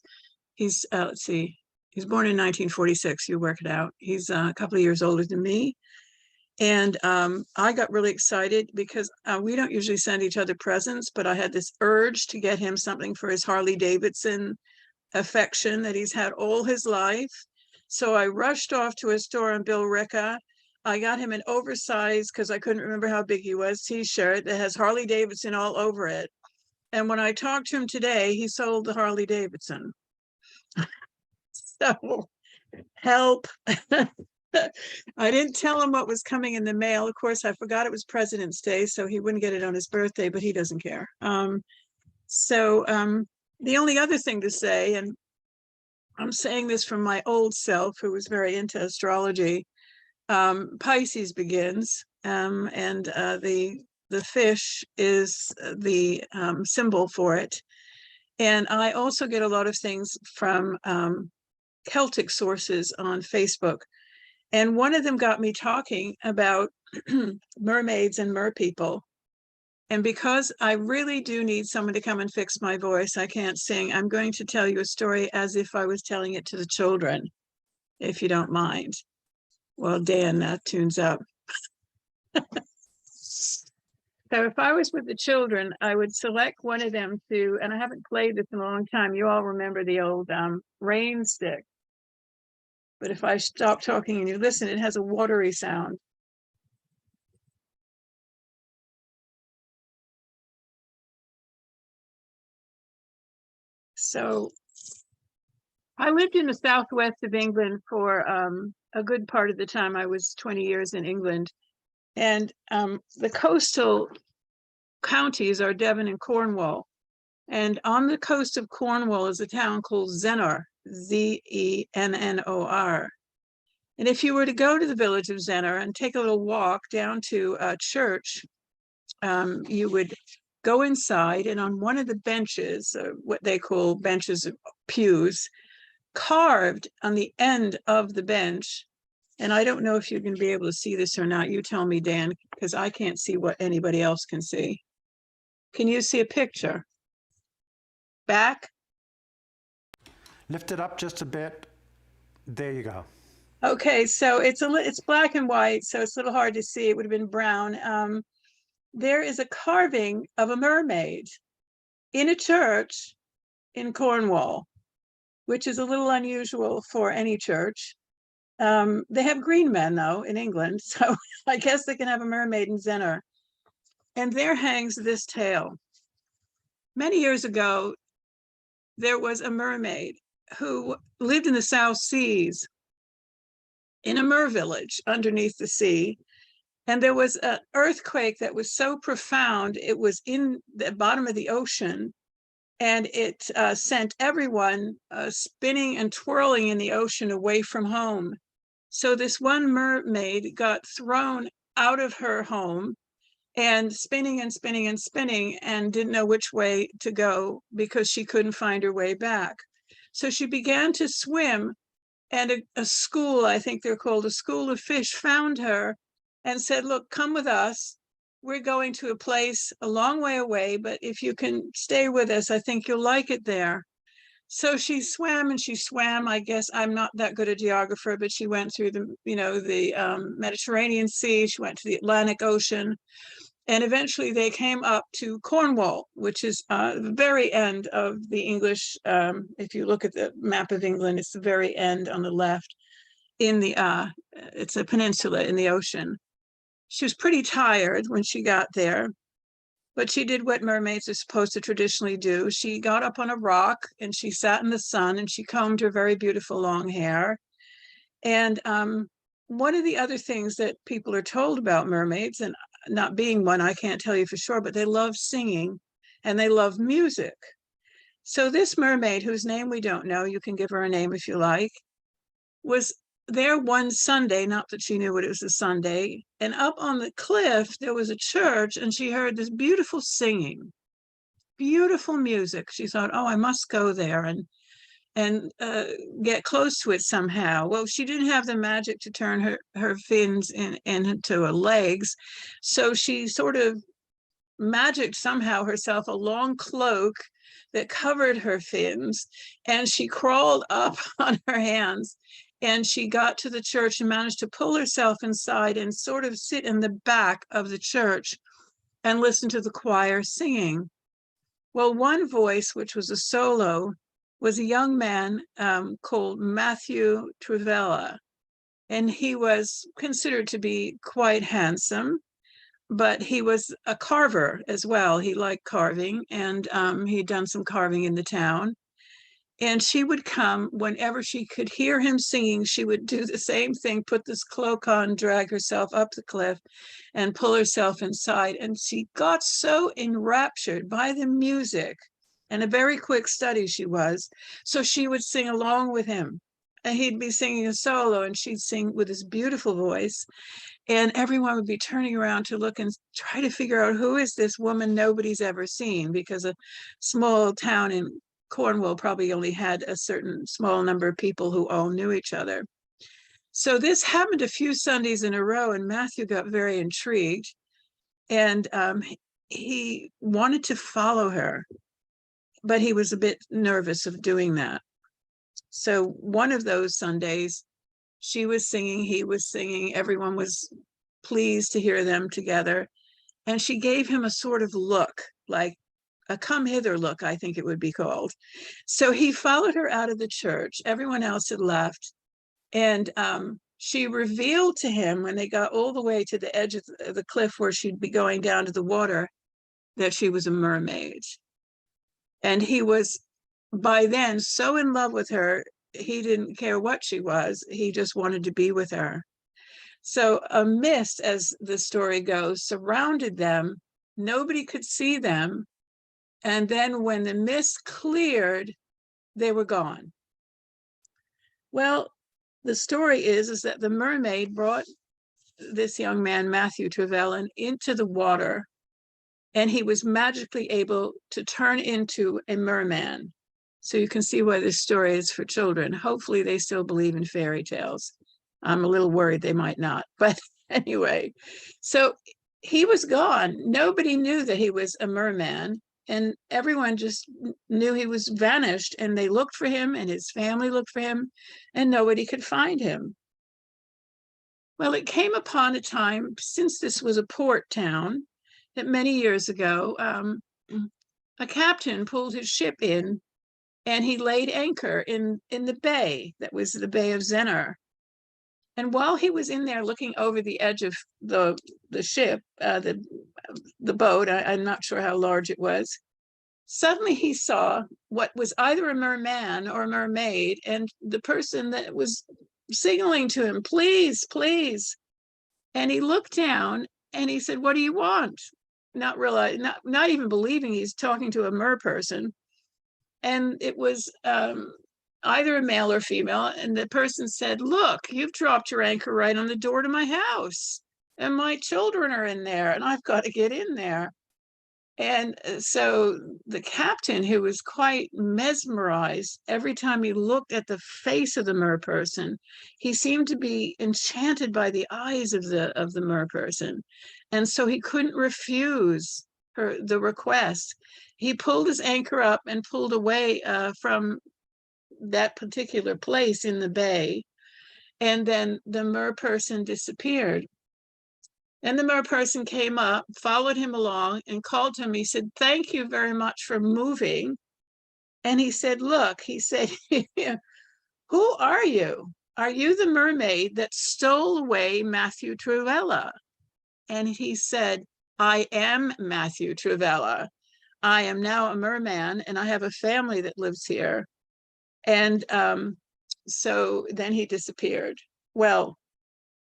let's see, he's born in 1946. You work it out. He's a couple of years older than me, and I got really excited because we don't usually send each other presents, but I had this urge to get him something for his Harley Davidson affection that he's had all his life. So I rushed off to a store on Billerica. I got him an oversized, because I couldn't remember how big he was, t-shirt that has Harley Davidson all over it. And when I talked to him today, he sold the Harley Davidson. So help. I didn't tell him what was coming in the mail. Of course, I forgot it was President's Day, so he wouldn't get it on his birthday, but he doesn't care. The only other thing to say, and I'm saying this from my old self, who was very into astrology, Pisces begins, and the fish is the symbol for it. And I also get a lot of things from Celtic sources on Facebook. And one of them got me talking about mermaids and merpeople. And because I really do need someone to come and fix my voice, I can't sing. I'm going to tell you a story as if I was telling it to the children, if you don't mind. Well, Dan tunes up. So if I was with the children, I would select one of them to, and I haven't played this in a long time. You all remember the old rain stick. But if I stop talking and you listen, it has a watery sound. So I lived in the southwest of England for a good part of the time. I was 20 years in England. And the coastal counties are Devon and Cornwall. And on the coast of Cornwall is a town called Zennor, Zennor. And if you were to go to the village of Zennor and take a little walk down to a church, you would go inside, and on one of the benches, what they call benches, pews, carved on the end of the bench, and I don't know if you're going to be able to see this or not. You tell me, Dan, because I can't see what anybody else can see. Can you see a picture? Back? Lift it up just a bit. There you go. Okay, so it's black and white, so it's a little hard to see. It would have been brown. There is a carving of a mermaid in a church in Cornwall, which is a little unusual for any church. They have green men, though, in England, so I guess they can have a mermaid in Zennor. And there hangs this tale. Many years ago, there was a mermaid who lived in the South Seas in a mer village underneath the sea. And there was an earthquake that was so profound, it was in the bottom of the ocean, and it sent everyone spinning and twirling in the ocean away from home. So this one mermaid got thrown out of her home and spinning and spinning and spinning and didn't know which way to go because she couldn't find her way back. So she began to swim, and a school, I think they're called a school of fish, found her and said, look, come with us. We're going to a place a long way away, but if you can stay with us, I think you'll like it there. So she swam and she swam. I guess I'm not that good a geographer, but she went through the Mediterranean Sea. She went to the Atlantic Ocean. And eventually they came up to Cornwall, which is the very end of the English. If you look at the map of England, it's the very end on the left in the, it's a peninsula in the ocean. She was pretty tired when she got there, but she did what mermaids are supposed to traditionally do. She got up on a rock and she sat in the sun and she combed her very beautiful long hair. And one of the other things that people are told about mermaids, and not being one, I can't tell you for sure, but they love singing and they love music. So this mermaid, whose name we don't know, you can give her a name if you like, was there one Sunday, not that she knew it was a Sunday, and up on the cliff there was a church and she heard this beautiful singing, beautiful music. She thought, oh, I must go there and get close to it somehow. Well, she didn't have the magic to turn her fins into her legs, so she sort of magicked somehow herself a long cloak that covered her fins, and she crawled up on her hands, and she got to the church and managed to pull herself inside and sort of sit in the back of the church and listen to the choir singing. Well, one voice, which was a solo, was a young man called Matthew Travella, and he was considered to be quite handsome, but he was a carver as well. He liked carving, and he'd done some carving in the town. And she would come whenever she could hear him singing. She would do the same thing, put this cloak on, drag herself up the cliff and pull herself inside. And she got so enraptured by the music, and a very quick study she was. So she would sing along with him, and he'd be singing a solo and she'd sing with his beautiful voice. And everyone would be turning around to look and try to figure out, who is this woman nobody's ever seen? Because a small town in Cornwall probably only had a certain small number of people who all knew each other. So this happened a few Sundays in a row, and Matthew got very intrigued, and he wanted to follow her, but he was a bit nervous of doing that. So one of those Sundays, she was singing, he was singing, everyone was pleased to hear them together, and she gave him a sort of look, like a come hither look, I think it would be called. So he followed her out of the church. Everyone else had left. And she revealed to him, when they got all the way to the edge of the cliff where she'd be going down to the water, that she was a mermaid. And he was, by then, so in love with her, he didn't care what she was. He just wanted to be with her. So a mist, as the story goes, surrounded them. Nobody could see them. And then when the mist cleared, they were gone. Well, the story is that the mermaid brought this young man, Matthew Travella, into the water, and he was magically able to turn into a merman. So you can see why this story is for children. Hopefully they still believe in fairy tales. I'm a little worried they might not, but anyway. So he was gone. Nobody knew that he was a merman. And everyone just knew he was vanished, and they looked for him, and his family looked for him, and nobody could find him. Well, it came upon a time, since this was a port town, that many years ago, a captain pulled his ship in, and he laid anchor in the bay, that was the Bay of Zenner. And while he was in there looking over the edge of the ship, the boat, I'm not sure how large it was, suddenly he saw what was either a merman or a mermaid, and the person that was signaling to him, please, please. And he looked down and he said, what do you want? Not even believing he's talking to a mer person. And it was either a male or female, and the person said, look, you've dropped your anchor right on the door to my house, and my children are in there, and I've got to get in there. And so the captain, who was quite mesmerized every time he looked at the face of the mer person, he seemed to be enchanted by the eyes of the mer person, and so he couldn't refuse the request. He pulled his anchor up and pulled away from that particular place in the bay, and then the mer person disappeared. And the mer person came up, followed him along, and called to him. He said, "Thank you very much for moving." And he said, "Look," he said, "who are you? Are you the mermaid that stole away Matthew Travella?" And he said, "I am Matthew Travella. I am now a merman, and I have a family that lives here." And so then he disappeared. Well,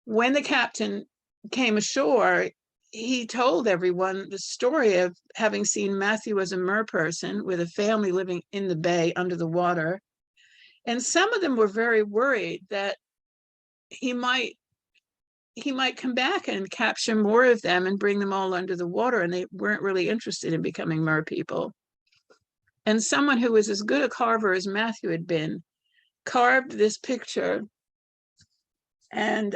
when the captain came ashore, he told everyone the story of having seen Matthew as a mer person with a family living in the bay under the water. And some of them were very worried that he might come back and capture more of them and bring them all under the water. And they weren't really interested in becoming mer people. And someone who was as good a carver as Matthew had been carved this picture and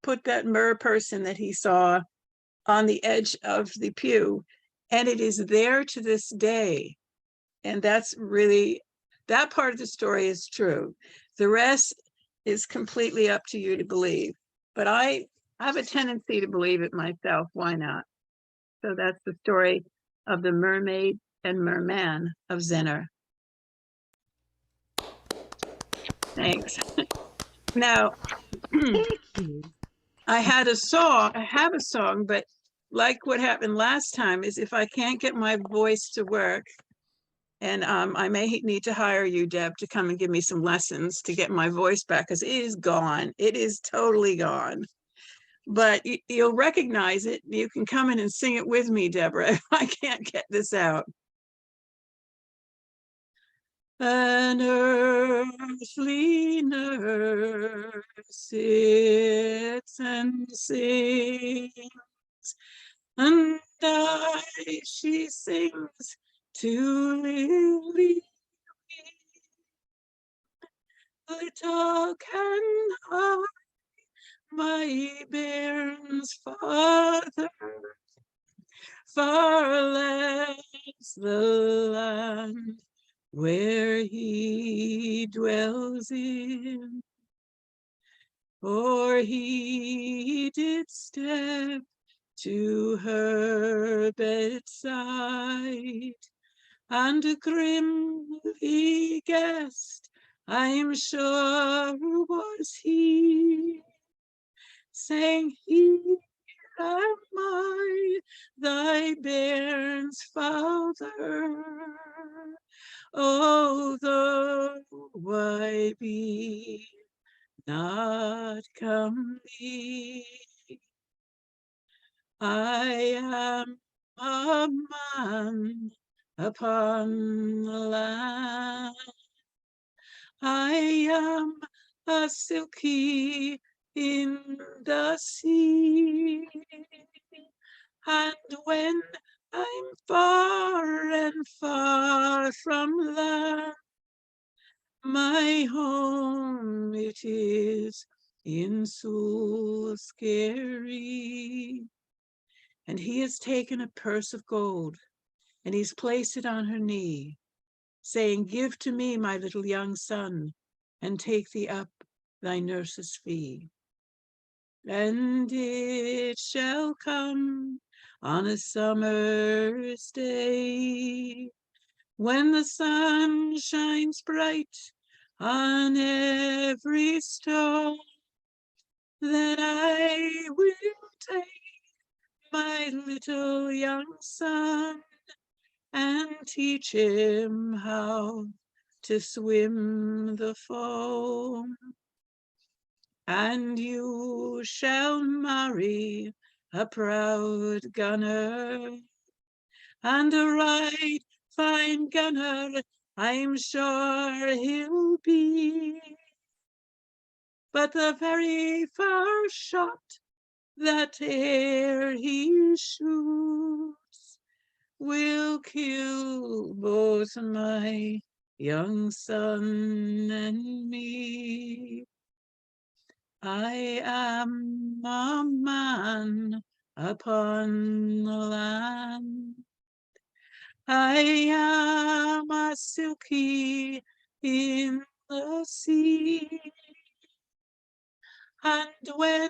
put that mer person that he saw on the edge of the pew. And it is there to this day. And that's really, that part of the story is true. The rest is completely up to you to believe. But I have a tendency to believe it myself. Why not? So that's the story of the mermaid and merman of Zenner. Thanks. Now, I have a song, but like what happened last time is if I can't get my voice to work, and I may need to hire you, Deb, to come and give me some lessons to get my voice back, because it is gone. It is totally gone. But you'll recognize it. You can come in and sing it with me, Deborah, if I can't get this out. An earthly nurse sits and sings, and she sings to Lily. Little can I, my bairn's father, far less the land where he dwells in, for he did step to her bedside, and grimly guessed, I'm sure was he, saying, "Here am I, thy bairn's father, although I be not comely. I am a man upon the land. I am a silky in the sea. And when I'm far and far from land, my home it is in Sulskerry." And he has taken a purse of gold, and he's placed it on her knee, saying, "Give to me, my little young son, and take thee up thy nurse's fee. And it shall come on a summer's day, when the sun shines bright on every stone, that I will take my little young son and teach him how to swim the foam. And you shall marry a proud gunner, and a right fine gunner I'm sure he'll be. But the very first shot that e'er he shoots will kill both my young son and me. I am a man upon the land. I am a silky in the sea. And when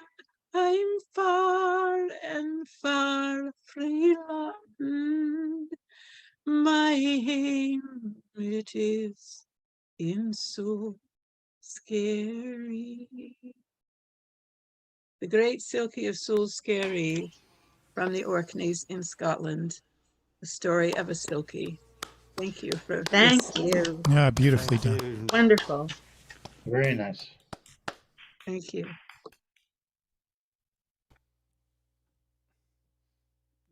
I'm far and far freeland. My home it is in so scary. The great Silkie of Salisbury from the Orkneys in Scotland. The story of a Silkie. Thank you for Thank listening. you. Yeah, beautifully Thank done. you. Wonderful. Very nice. Thank you.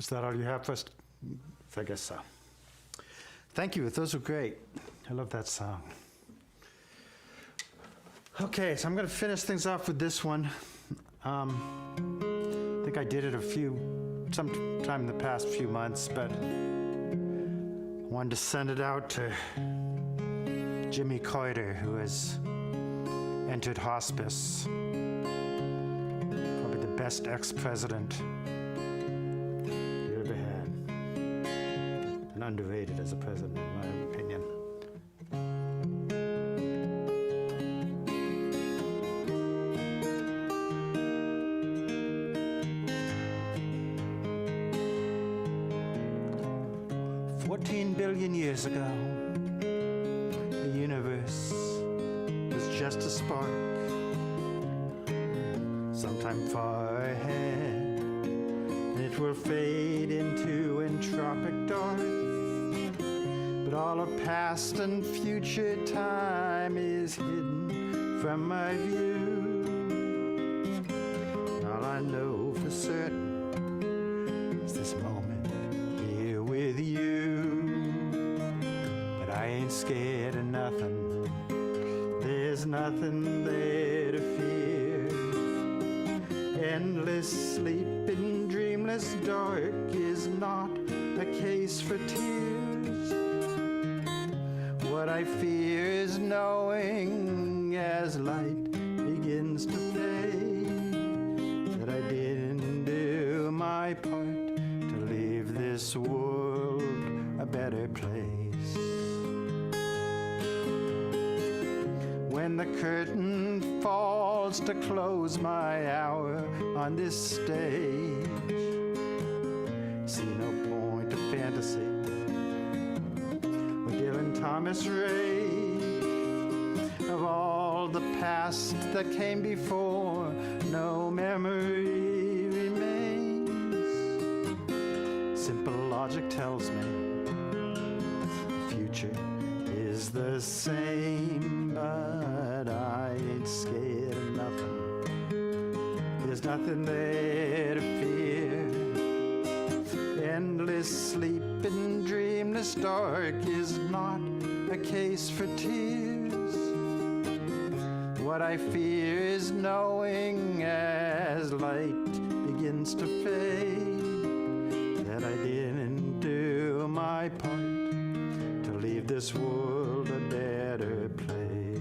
Is that all you have for us? I guess so. Thank you. Those were great. I love that song. Okay, so I'm going to finish things off with this one. I think I did it sometime in the past few months, but I wanted to send it out to Jimmy Coiter, who has entered hospice. Probably the best ex-president you ever had. And underrated as a president, in my opinion. Years ago, the universe was just a spark, sometime far ahead, and it will fade into entropic dark. But all of past and future time is hidden from my view. And all I know for certain is this moment here with you. I ain't scared of nothing. There's nothing there to fear. Endless sleeping, dreamless dark is not a case for tears. What I fear is knowing as light begins to fade that I didn't do my part to leave this world a better place. When the curtain falls to close my hour on this stage, see no point of fantasy or Dylan Thomas rage. Of all the past that came before, no memory remains. Simple logic tells me the future is the same, but I ain't scared of nothing. There's nothing there to fear. Endless sleeping, dreamless dark is not a case for tears. What I fear is knowing as light begins to fade that I didn't do my part to leave this world a better place.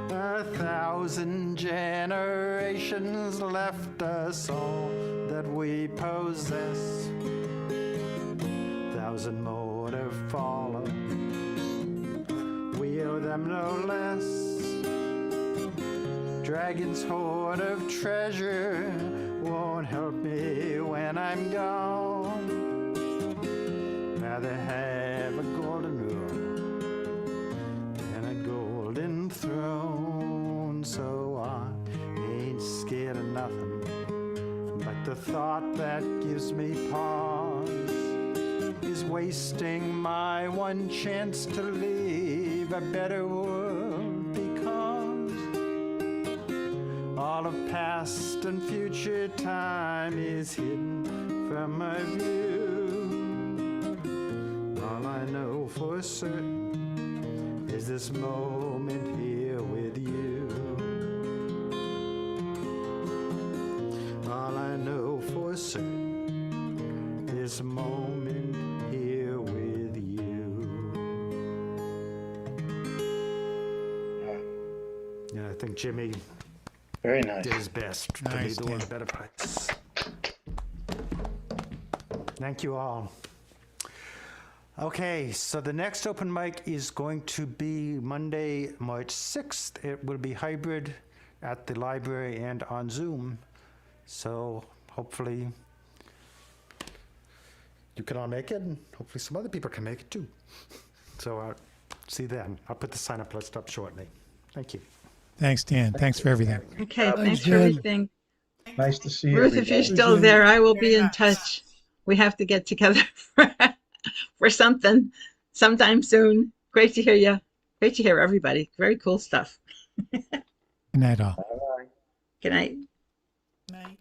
1,000 generations left us all that we possess. 1,000 more to follow. We owe them no less. Dragon's hoard of treasure won't help me when I'm gone. Rather have a golden rule than a golden throne. So I ain't scared of nothing but the thought that gives me pause is wasting my one chance to leave a better world, because all of past and future time is hidden from my view. All I know for certain is this moment here with you. All I know for certain is this moment here with you. Yeah, I think Jimmy Very nice. did his best to Nice, leave the world a Tim. better place. Thank you all. Okay, so the next open mic is going to be Monday, March 6th. It will be hybrid, at the library and on Zoom. So hopefully you can all make it, and hopefully some other people can make it too. So see you then. I'll put the sign-up list up shortly. Thank you. Thanks, Dan. Thanks for everything. Okay, thanks for Jen. everything. Nice to see you. Ruth, if you're everybody. still there, I will be in touch. We have to get together for something sometime soon. Great to hear you. Great to hear everybody. Very cool stuff. Good night, all. Bye-bye. Good night. Night.